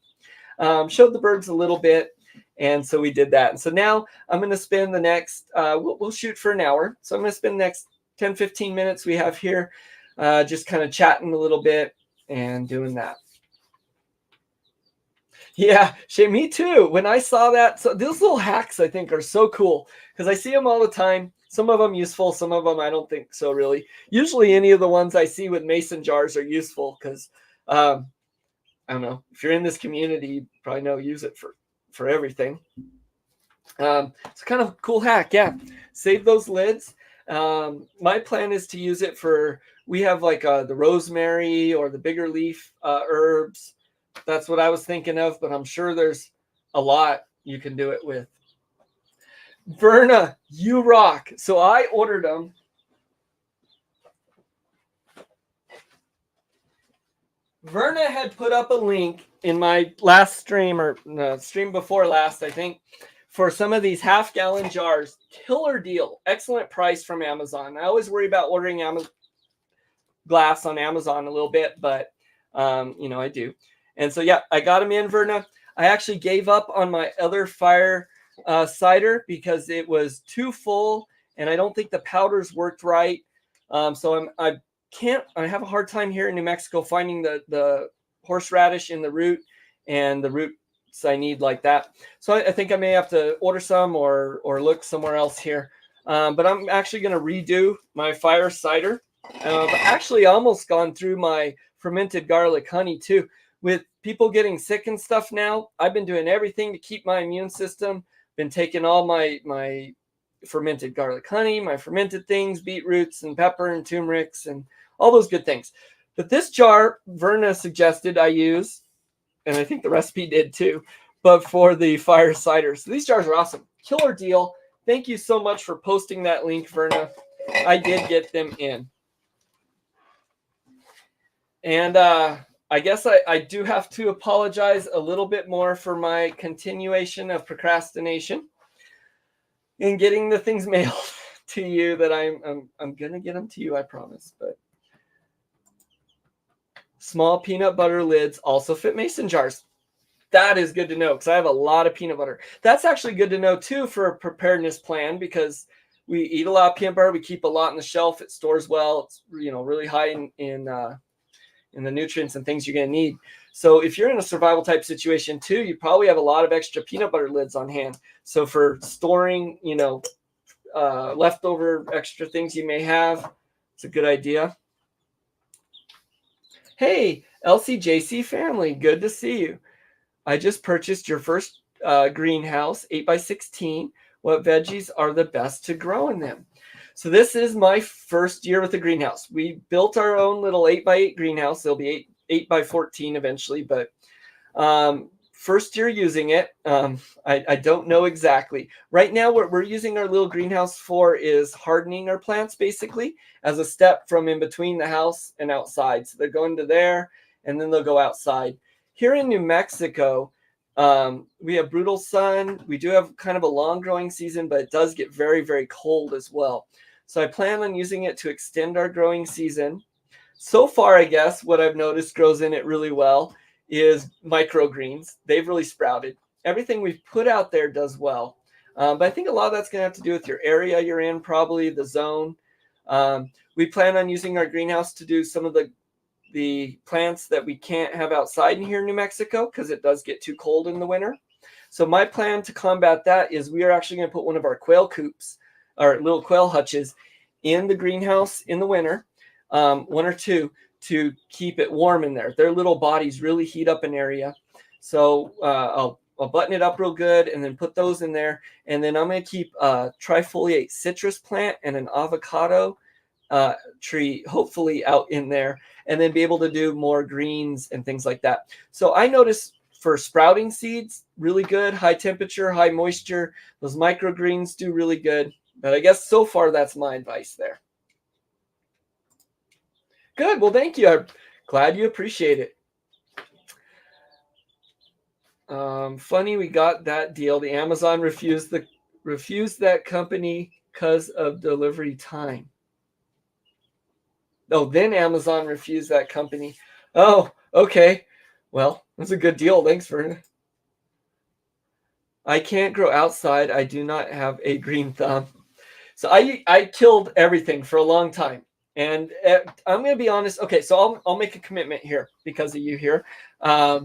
Showed the birds a little bit. And so we did that. And so now I'm going to spend the next, we'll shoot for an hour. So I'm going to spend the next 10, 15 minutes we have here just kind of chatting a little bit and doing that. Yeah, Shay, me too. When I saw that, so those little hacks I think are so cool because I see them all the time. Some of them useful, some of them I don't think so really. Usually any of the ones I see with mason jars are useful because, I don't know, if you're in this community, you probably know use it for everything. It's kind of a cool hack. Yeah. Save those lids. My plan is to use it for, we have like the rosemary or the bigger leaf herbs. That's what I was thinking of, but I'm sure there's a lot you can do it with. Verna, you rock. So I ordered them. Verna had put up a link in my last stream or stream before last, I think, for some of these half-gallon jars. Killer deal. Excellent price from Amazon. I always worry about ordering glass on Amazon a little bit, but, I do. And so, yeah, I got them in, Verna. I actually gave up on my other fire cider because it was too full, and I don't think the powders worked right. So I have a hard time here in New Mexico finding the horseradish in the root and the roots I need like that. So I think I may have to order some or look somewhere else here. But I'm actually going to redo my fire cider. I've actually almost gone through my fermented garlic honey too. With people getting sick and stuff now, I've been doing everything to keep my immune system. Been taking all my fermented garlic honey, my fermented things, beetroots and pepper and turmerics and all those good things. But this jar, Verna suggested I use, and I think the recipe did too, but for the fire cider. So these jars are awesome. Killer deal. Thank you so much for posting that link, Verna. I did get them in. And I guess I do have to apologize a little bit more for my continuation of procrastination in getting the things mailed to you that I'm going to get them to you, I promise. But small peanut butter lids also fit mason jars. That is good to know because I have a lot of peanut butter. That's actually good to know too for a preparedness plan because we eat a lot of peanut butter. We keep a lot on the shelf. It stores well. It's really high in the nutrients and things you're going to need. So if you're in a survival type situation too, you probably have a lot of extra peanut butter lids on hand. So for storing, leftover extra things you may have, it's a good idea. Hey, LCJC family, good to see you. I just purchased your first greenhouse, 8x16. What veggies are the best to grow in them? So this is my first year with the greenhouse. We built our own little 8x8 greenhouse. It'll be 8x14 eventually, but first year using it. I don't know exactly. Right now, what we're using our little greenhouse for is hardening our plants, basically, as a step from in between the house and outside. So they're going to there, and then they'll go outside. Here in New Mexico, we have brutal sun. We do have kind of a long growing season, but it does get very, very cold as well. So I plan on using it to extend our growing season. So far, I guess what I've noticed grows in it really well is microgreens. They've really sprouted. Everything we've put out there does well. But I think a lot of that's going to have to do with your area you're in, probably the zone. We plan on using our greenhouse to do some of the plants that we can't have outside in here in New Mexico because it does get too cold in the winter. So my plan to combat that is we are actually going to put one of our quail coops, our little quail hutches, in the greenhouse in the winter, one or two, to keep it warm in there. Their little bodies really heat up an area. So I'll button it up real good and then put those in there. And then I'm going to keep a trifoliate citrus plant and an avocado tree hopefully out in there, and then be able to do more greens and things like that. So I noticed for sprouting seeds, really good, high temperature, high moisture. Those microgreens do really good. But I guess so far that's my advice there. Good. Well, thank you. I'm glad you appreciate it. Funny we got that deal. The Amazon refused that company because of delivery time. Oh, then Amazon refused that company. Oh, okay. Well, that's a good deal. Thanks, Verna. I can't grow outside. I do not have a green thumb. So I killed everything for a long time. And I'm going to be honest. Okay, so I'll make a commitment here because of you here. I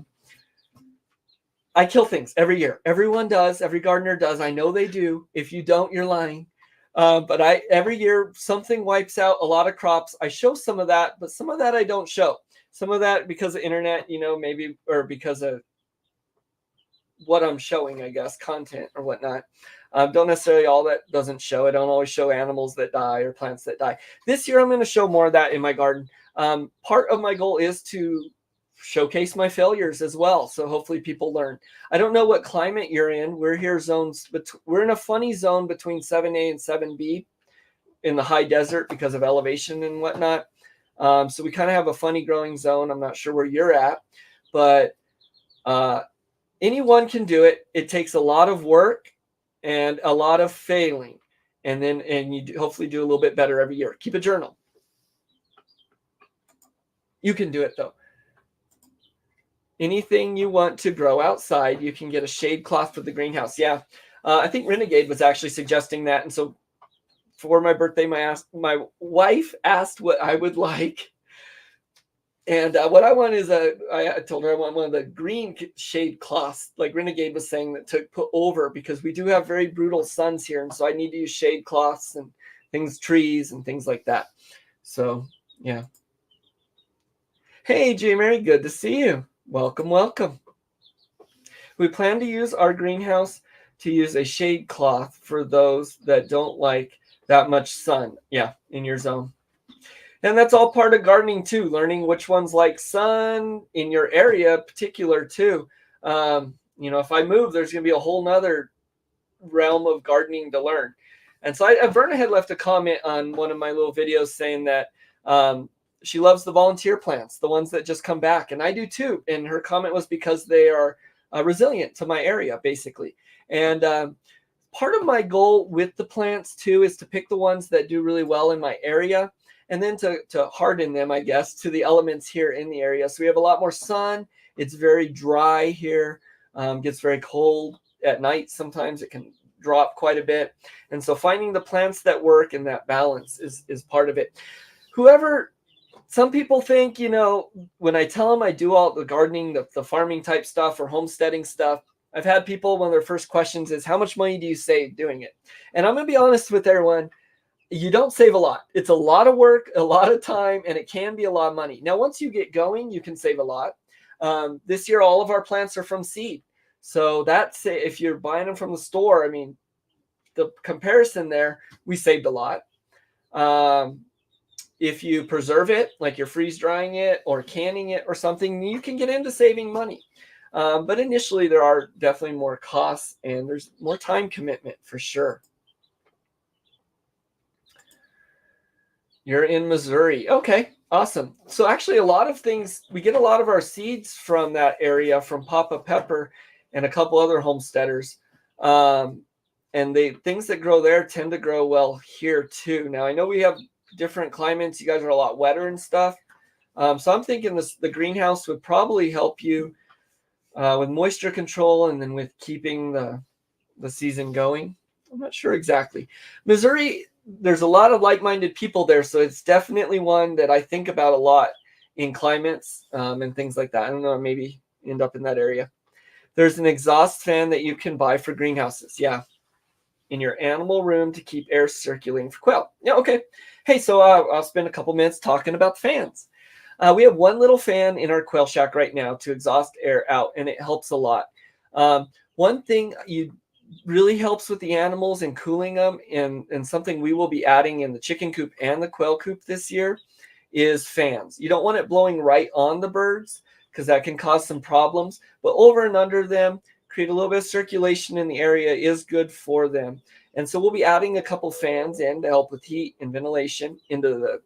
kill things every year. Everyone does. Every gardener does. I know they do. If you don't, you're lying. But every year something wipes out a lot of crops. I show some of that, but some of that I don't show. Some of that because of internet, maybe, or because of what I'm showing, I guess, content or whatnot. Don't necessarily all that doesn't show. I don't always show animals that die or plants that die. This year I'm going to show more of that in my garden. Part of my goal is to showcase my failures as well. So hopefully people learn. I don't know what climate you're in. We're here we're in a funny zone between 7A and 7B in the high desert because of elevation and whatnot. So we kind of have a funny growing zone. I'm not sure where you're at, but anyone can do it. It takes a lot of work and a lot of failing. And you hopefully do a little bit better every year. Keep a journal. You can do it though. Anything you want to grow outside, you can get a shade cloth for the greenhouse. Yeah, I think Renegade was actually suggesting that. And so for my birthday, my wife asked what I would like. And what I want is I told her I want one of the green shade cloths, like Renegade was saying, that to put over, because we do have very brutal suns here. And so I need to use shade cloths and trees and things like that. So, yeah. Hey, J. Mary, good to see you. Welcome, welcome. We plan to use our greenhouse to use a shade cloth for those that don't like that much sun. Yeah, in your zone. And that's all part of gardening too, learning which ones like sun in your area particular too. If I move, there's going to be a whole nother realm of gardening to learn. And so Verna had left a comment on one of my little videos saying that she loves the volunteer plants, the ones that just come back. And I do too. And her comment was because they are resilient to my area, basically. And part of my goal with the plants too is to pick the ones that do really well in my area, and then to harden them, I guess, to the elements here in the area. So we have a lot more sun. It's very dry here. Gets very cold at night. Sometimes it can drop quite a bit. And so finding the plants that work and that balance is part of it. Some people think, when I tell them I do all the gardening, the farming type stuff or homesteading stuff, I've had people, one of their first questions is, how much money do you save doing it? And I'm going to be honest with everyone. You don't save a lot. It's a lot of work, a lot of time, and it can be a lot of money. Now, once you get going, you can save a lot. This year, all of our plants are from seed. So that's, if you're buying them from the store, I mean, the comparison there, we saved a lot. If you preserve it, like you're freeze drying it or canning it or something, you can get into saving money. But initially, there are definitely more costs and there's more time commitment for sure. You're in Missouri. Okay, awesome. So actually a lot of things, we get a lot of our seeds from that area, from Papa Pepper and a couple other homesteaders. And the things that grow there tend to grow well here too. Now I know we have different climates. You guys are a lot wetter and stuff. So I'm thinking the greenhouse would probably help you with moisture control and then with keeping the season going. I'm not sure exactly. Missouri, there's a lot of like-minded people there, so it's definitely one that I think about a lot in climates and things like that. I don't know, maybe end up in that area. There's an exhaust fan that you can buy for greenhouses. Yeah, in your animal room to keep air circulating for quail. Yeah, okay. Hey, so I'll spend a couple minutes talking about fans. We have one little fan in our quail shack right now to exhaust air out, and it helps a lot. One thing really helps with the animals and cooling them, and something we will be adding in the chicken coop and the quail coop this year is fans. You don't want it blowing right on the birds because that can cause some problems, but over and under them, create a little bit of circulation in the area is good for them. And so we'll be adding a couple fans in to help with heat and ventilation into the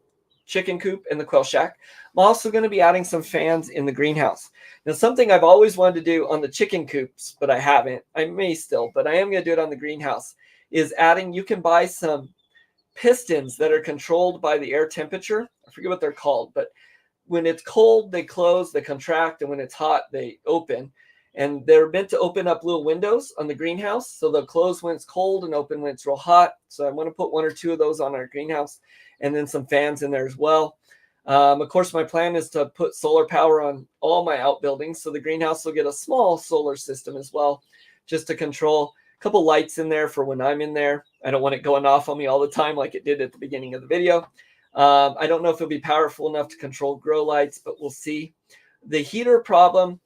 chicken coop and the quail shack. I'm also going to be adding some fans in the greenhouse. Now, something I've always wanted to do on the chicken coops, but I haven't. I may still, but I am going to do it on the greenhouse, is adding, you can buy some pistons that are controlled by the air temperature. I forget what they're called, but when it's cold, they close, they contract, and when it's hot, they open. And they're meant to open up little windows on the greenhouse. So they'll close when it's cold and open when it's real hot. So I want to put one or two of those on our greenhouse, and then some fans in there as well. Of course, my plan is to put solar power on all my outbuildings. So the greenhouse will get a small solar system as well, just to control. A couple lights in there for when I'm in there. I don't want it going off on me all the time like it did at the beginning of the video. I don't know if it'll be powerful enough to control grow lights, but we'll see. The heater problem,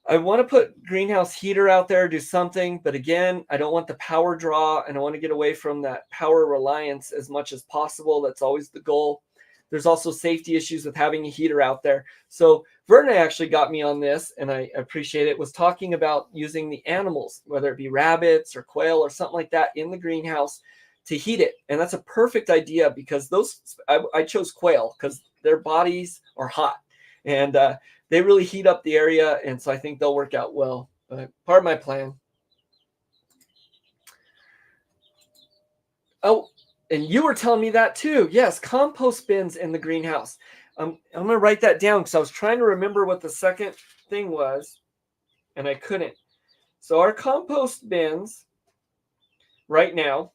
I want to put greenhouse heater out there, do something, but again, I don't want the power draw, and I want to get away from that power reliance as much as possible. That's always the goal. There's also safety issues with having a heater out there. So Verna actually got me on this, and I appreciate it, was talking about using the animals, whether it be rabbits or quail or something like that in the greenhouse to heat it. And that's a perfect idea because I chose quail because their bodies are hot. And they really heat up the area, and so I think they'll work out well. But part of my plan. Oh, and you were telling me that too. Yes, compost bins in the greenhouse. I'm going to write that down because I was trying to remember what the second thing was, and I couldn't. So our compost bins right now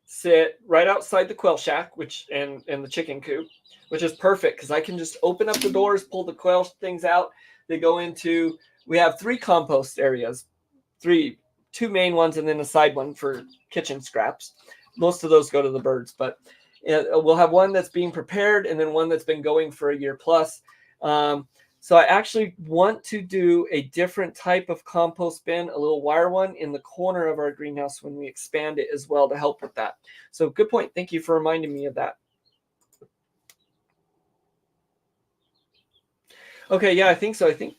sit right outside the quail shack, and the chicken coop, which is perfect because I can just open up the doors, pull the quail things out. They go into, we have 3 compost areas, 2 main ones and then a side one for kitchen scraps. Most of those go to the birds, but We'll have one that's being prepared and then one that's been going for a year plus. So I actually want to do a different type of compost bin, a little wire one in the corner of our greenhouse when we expand it as well to help with that. So good point. Thank you for reminding me of that. Okay, yeah, I think so. I think,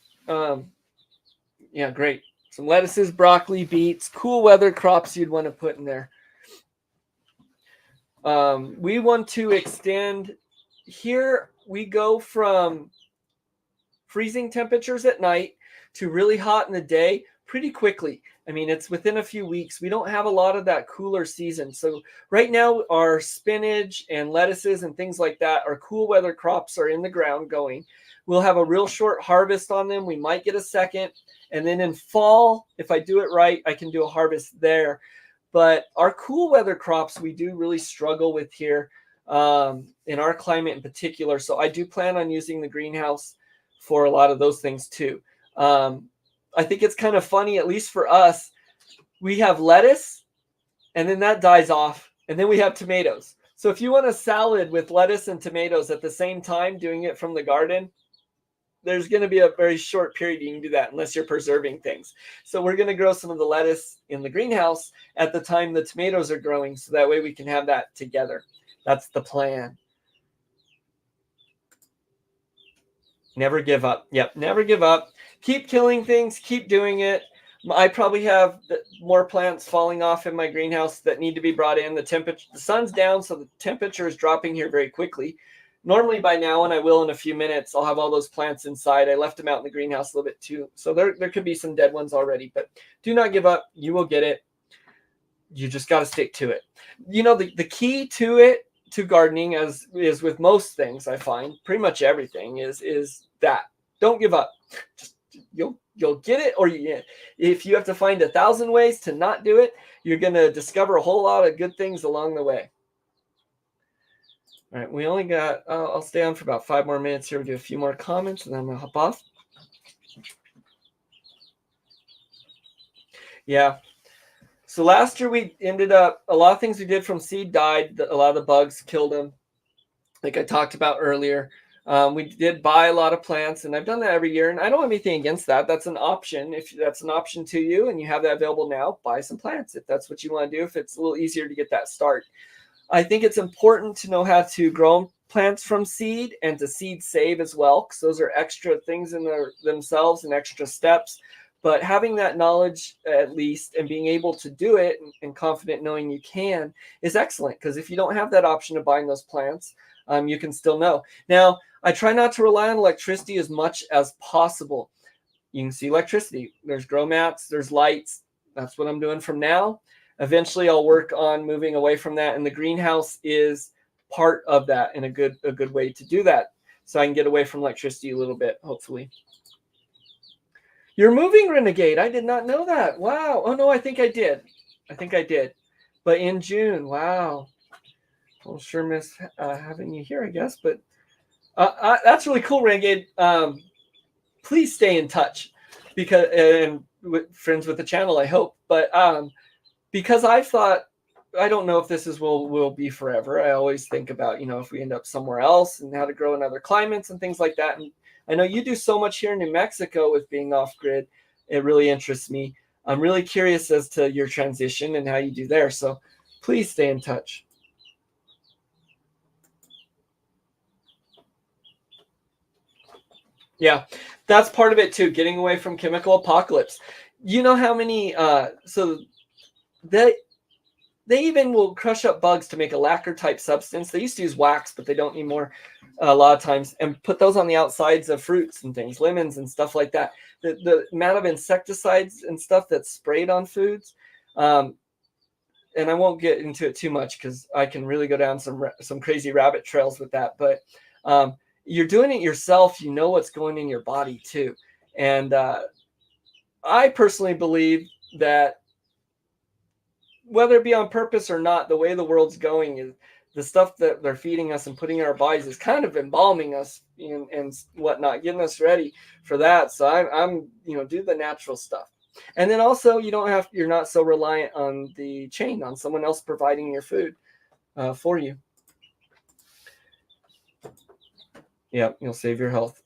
yeah, great. Some lettuces, broccoli, beets, cool weather crops you'd want to put in there. We want to extend here. We go from freezing temperatures at night to really hot in the day pretty quickly. I mean, it's within a few weeks. We don't have a lot of that cooler season. So right now our spinach and lettuces and things like that, our cool weather crops are in the ground going. We'll have a real short harvest on them. We might get a second. And then in fall, if I do it right, I can do a harvest there. But our cool weather crops, we do really struggle with here in our climate in particular. So I do plan on using the greenhouse for a lot of those things too. I think it's kind of funny, at least for us, we have lettuce and then that dies off. And then we have tomatoes. So if you want a salad with lettuce and tomatoes at the same time, doing it from the garden, there's going to be a very short period you can do that unless you're preserving things. So we're going to grow some of the lettuce in the greenhouse at the time the tomatoes are growing. So that way we can have that together. That's the plan. Never give up. Yep, never give up. Keep killing things. Keep doing it. I probably have more plants falling off in my greenhouse that need to be brought in. The sun's down, so the temperature is dropping here very quickly. Normally by now, and I will in a few minutes, I'll have all those plants inside. I left them out in the greenhouse a little bit too. So there could be some dead ones already, but do not give up. You will get it. You just got to stick to it. You know, the key to it, to gardening, as is with most things, I find pretty much everything is that don't give up. Just, you'll get it, or if you have to find 1,000 ways to not do it, you're going to discover a whole lot of good things along the way. All right, we only got, I'll stay on for about 5 more minutes here. We'll do a few more comments and then I'm going to hop off. Yeah. So last year we ended up, a lot of things we did from seed died. A lot of the bugs killed them, like I talked about earlier. We did buy a lot of plants, and I've done that every year, and I don't have anything against that. That's an option. If that's an option to you and you have that available now, buy some plants if that's what you want to do, if it's a little easier to get that start. I think it's important to know how to grow plants from seed and to seed save as well, because those are extra things in themselves and extra steps. But having that knowledge at least and being able to do it and confident knowing you can is excellent, because if you don't have that option of buying those plants, you can still know. Now, I try not to rely on electricity as much as possible. You can see electricity. There's grow mats, there's lights. That's what I'm doing from now. Eventually, I'll work on moving away from that, and the greenhouse is part of that and a good way to do that. So I can get away from electricity a little bit, hopefully. You're moving, Renegade. I did not know that. Wow. Oh, no, I think I did. But in June. Wow. I'll sure miss having you here, I guess. But that's really cool, Renegade. Please stay in touch, because and friends with the channel, I hope. But because I thought, I don't know if this will be forever. I always think about, if we end up somewhere else and how to grow in other climates and things like that. And I know you do so much here in New Mexico with being off grid. It really interests me. I'm really curious as to your transition and how you do there. So please stay in touch. Yeah, that's part of it too, getting away from chemical apocalypse. You know how many, so they even will crush up bugs to make a lacquer type substance. They used to use wax, but they don't anymore a lot of times, and put those on the outsides of fruits and things, lemons and stuff like that. The amount of insecticides and stuff that's sprayed on foods, and I won't get into it too much because I can really go down some crazy rabbit trails with that. But you're doing it yourself. You know what's going in your body too. And I personally believe that whether it be on purpose or not, the way the world's going is the stuff that they're feeding us and putting in our bodies is kind of embalming us and whatnot, getting us ready for that. So I'm do the natural stuff. And then also you're not so reliant on the chain, on someone else providing your food for you. Yep, you'll save your health.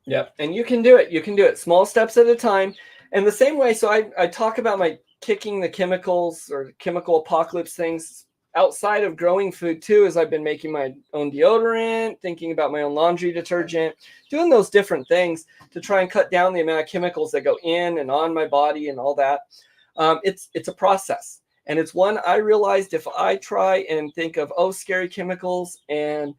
Yep, and you can do it. You can do it small steps at a time. And the same way, so I talk about my kicking the chemicals or chemical apocalypse things outside of growing food too, as I've been making my own deodorant, thinking about my own laundry detergent, doing those different things to try and cut down the amount of chemicals that go in and on my body and all that. It's a process. And it's one I realized if I try and think of, oh, scary chemicals and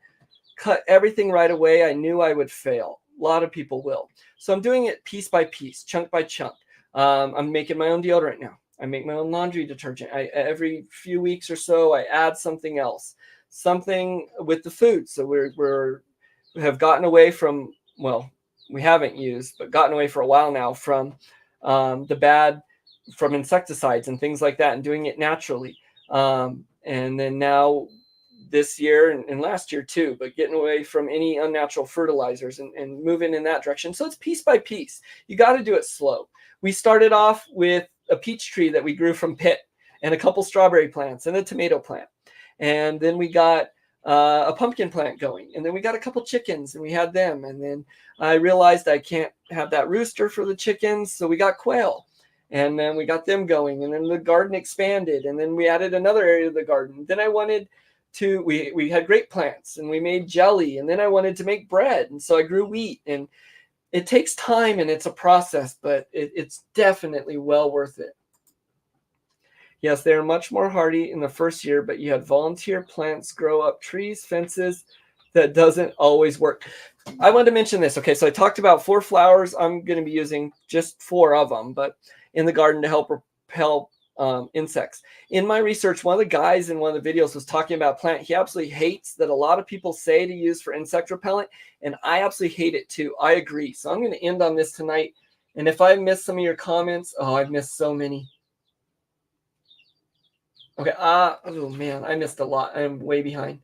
cut everything right away, I knew I would fail. A lot of people will. So I'm doing it piece by piece, chunk by chunk. I'm making my own deodorant now. I make my own laundry detergent. Every few weeks or so, I add something else, something with the food. So we have gotten away from, well, we haven't used, but gotten away for a while now from from insecticides and things like that, and doing it naturally. And then now this year and last year too, but getting away from any unnatural fertilizers and moving in that direction. So it's piece by piece. You got to do it slow. We started off with a peach tree that we grew from pit and a couple strawberry plants and a tomato plant. And then we got a pumpkin plant going. And then we got a couple chickens and we had them. And then I realized I can't have that rooster for the chickens. So we got quail. And then we got them going. And then the garden expanded. And then we added another area of the garden. Then I wanted to, we had grape plants and we made jelly. And then I wanted to make bread. And so I grew wheat. And it takes time and it's a process, but it's definitely well worth it. Yes, they are much more hardy in the first year, but you had volunteer plants grow up trees, fences. That doesn't always work. I wanted to mention this. Okay, so I talked about 4 flowers. I'm going to be using just 4 of them, but in the garden to help repel insects. In my research, one of the guys in one of the videos was talking about plant he absolutely hates that a lot of people say to use for insect repellent, and I absolutely hate it too. I agree. So I'm going to end on this tonight. And if I missed some of your comments, oh, I've missed so many. Okay. Oh man, I missed a lot. I'm way behind.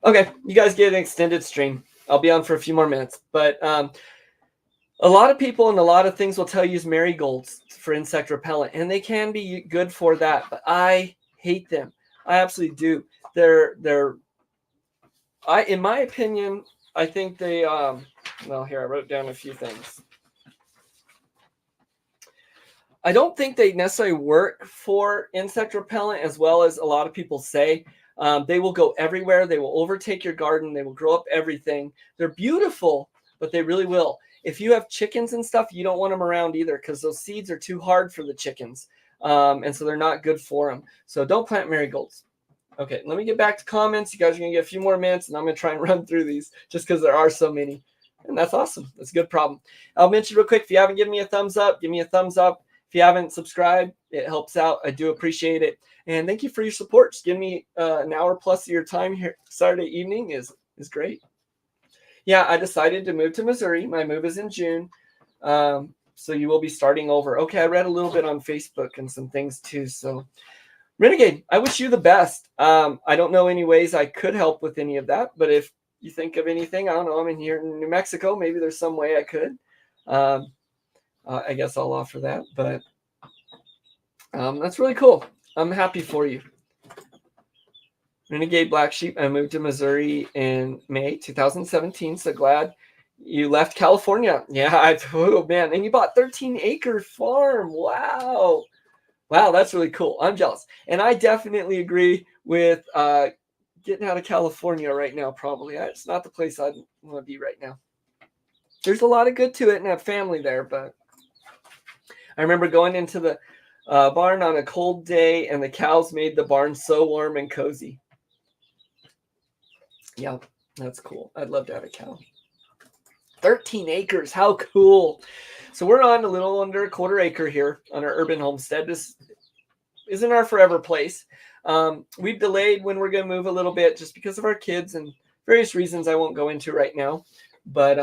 Okay, you guys get an extended stream. I'll be on for a few more minutes, but a lot of people and a lot of things will tell you use marigolds for insect repellent, and they can be good for that, but I hate them. I absolutely do. In my opinion, I think they, well, here, I wrote down a few things. I don't think they necessarily work for insect repellent as well as a lot of people say. They will go everywhere. They will overtake your garden. They will grow up everything. They're beautiful, but they really will. If you have chickens and stuff, you don't want them around either because those seeds are too hard for the chickens. And so they're not good for them. So don't plant marigolds. Okay, let me get back to comments. You guys are going to get a few more minutes, and I'm going to try and run through these just because there are so many. And that's awesome. That's a good problem. I'll mention real quick, if you haven't given me a thumbs up, give me a thumbs up. If you haven't subscribed, it helps out. I do appreciate it. And thank you for your support. Just give me an hour plus of your time here Saturday evening is great. Yeah, I decided to move to Missouri. My move is in June. So you will be starting over. Okay, I read a little bit on Facebook and some things too. So Renegade, I wish you the best. I don't know any ways I could help with any of that, but if you think of anything, I don't know, I'm in here in New Mexico. Maybe there's some way I could. I guess I'll offer that, but that's really cool. I'm happy for you. Renegade Black Sheep, I moved to Missouri in May 2017. So glad you left California. Yeah, oh man, and you bought 13-acre farm. Wow. Wow, that's really cool. I'm jealous. And I definitely agree with getting out of California right now, probably. It's not the place I'd want to be right now. There's a lot of good to it and have family there, but I remember going into the barn on a cold day, and the cows made the barn so warm and cozy. Yeah, that's cool. I'd love to have a cow. 13 acres. How cool. So we're on a little under a quarter acre here on our urban homestead. This isn't our forever place. We've delayed when we're going to move a little bit just because of our kids and various reasons I won't go into right now. But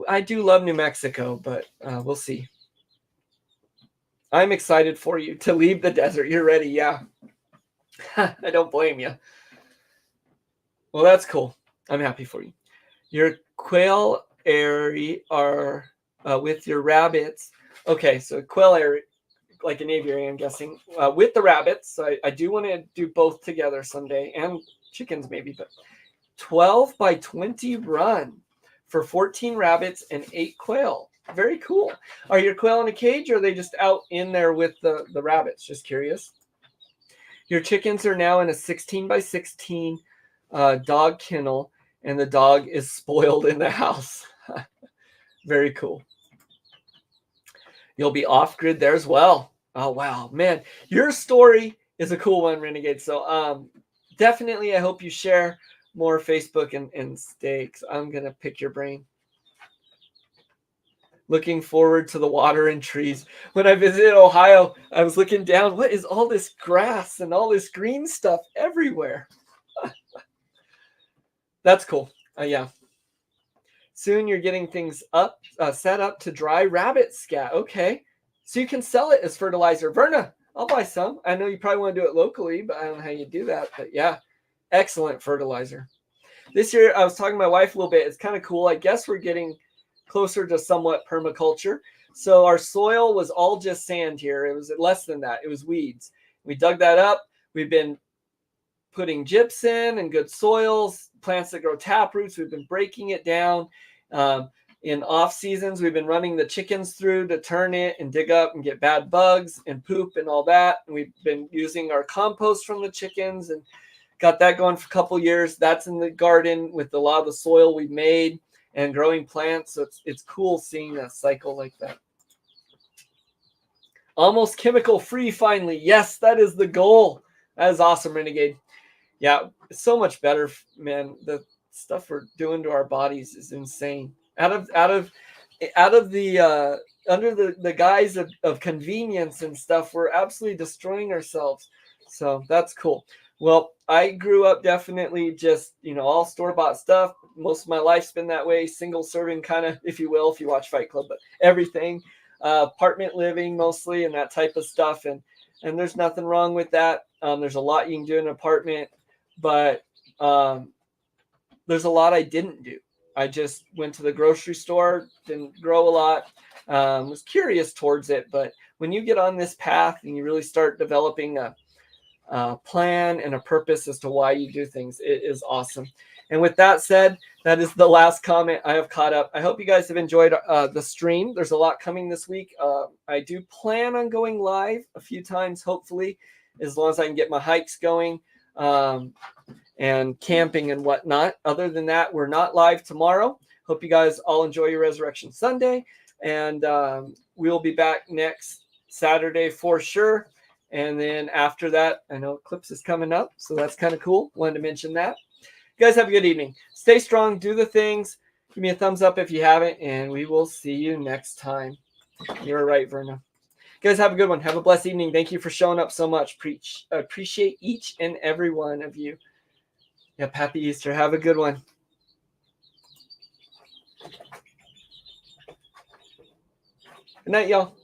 I do love New Mexico, but we'll see. I'm excited for you to leave the desert. You're ready. Yeah. I don't blame you. Well, that's cool. I'm happy for you. Your quail area are with your rabbits. Okay, so quail like an aviary, I'm guessing, with the rabbits. So I do want to do both together someday, and chickens maybe, but 12 by 20 run for 14 rabbits and 8 quail. Very cool. Are your quail in a cage, or are they just out in there with the rabbits? Just curious. Your chickens are now in a 16 by 16 dog kennel, and the dog is spoiled in the house. Very cool. You'll be off grid there as well. Oh, wow, man. Your story is a cool one, Renegade. So definitely, I hope you share more Facebook and steaks. I'm going to pick your brain. Looking forward to the water and trees. When I visited Ohio, I was looking down. What is all this grass and all this green stuff everywhere? That's cool. Yeah. Soon you're getting things up, set up to dry rabbit scat. Okay. So you can sell it as fertilizer. Verna, I'll buy some. I know you probably want to do it locally, but I don't know how you do that. But yeah, excellent fertilizer. This year, I was talking to my wife a little bit. It's kind of cool. I guess we're getting closer to somewhat permaculture. So our soil was all just sand here. It was less than that. It was weeds. We dug that up. We've been putting gypsum and good soils, plants that grow tap roots. We've been breaking it down. In off seasons, we've been running the chickens through to turn it and dig up and get bad bugs and poop and all that. And we've been using our compost from the chickens and got that going for a couple years. That's in the garden with a lot of the soil we've made and growing plants. So it's cool seeing a cycle like that. Almost chemical free finally. Yes, that is the goal. That is awesome, Renegade. Yeah, it's so much better, man. The stuff we're doing to our bodies is insane. Out of the under the guise of convenience and stuff, we're absolutely destroying ourselves. So that's cool. Well, I grew up definitely just, all store-bought stuff. Most of my life's been that way, single serving kind of, if you will, if you watch Fight Club, but everything, apartment living mostly and that type of stuff. And there's nothing wrong with that. There's a lot you can do in an apartment, but there's a lot I didn't do. I just went to the grocery store, didn't grow a lot, was curious towards it. But when you get on this path and you really start developing a plan and a purpose as to why you do things, it is awesome. And with that said, that is the last comment. I have caught up. I hope you guys have enjoyed the stream. There's a lot coming this week. I do plan on going live a few times, hopefully, as long as I can get my hikes going and camping and whatnot. Other than that, we're not live tomorrow. Hope you guys all enjoy your Resurrection Sunday. And we'll be back next Saturday for sure. And then after that, I know Eclipse is coming up, so that's kind of cool. Wanted to mention that. You guys have a good evening. Stay strong. Do the things. Give me a thumbs up if you haven't, and we will see you next time. You're right, Verna. You guys have a good one. Have a blessed evening. Thank you for showing up so much. Appreciate each and every one of you. Yep, happy Easter. Have a good one. Good night, y'all.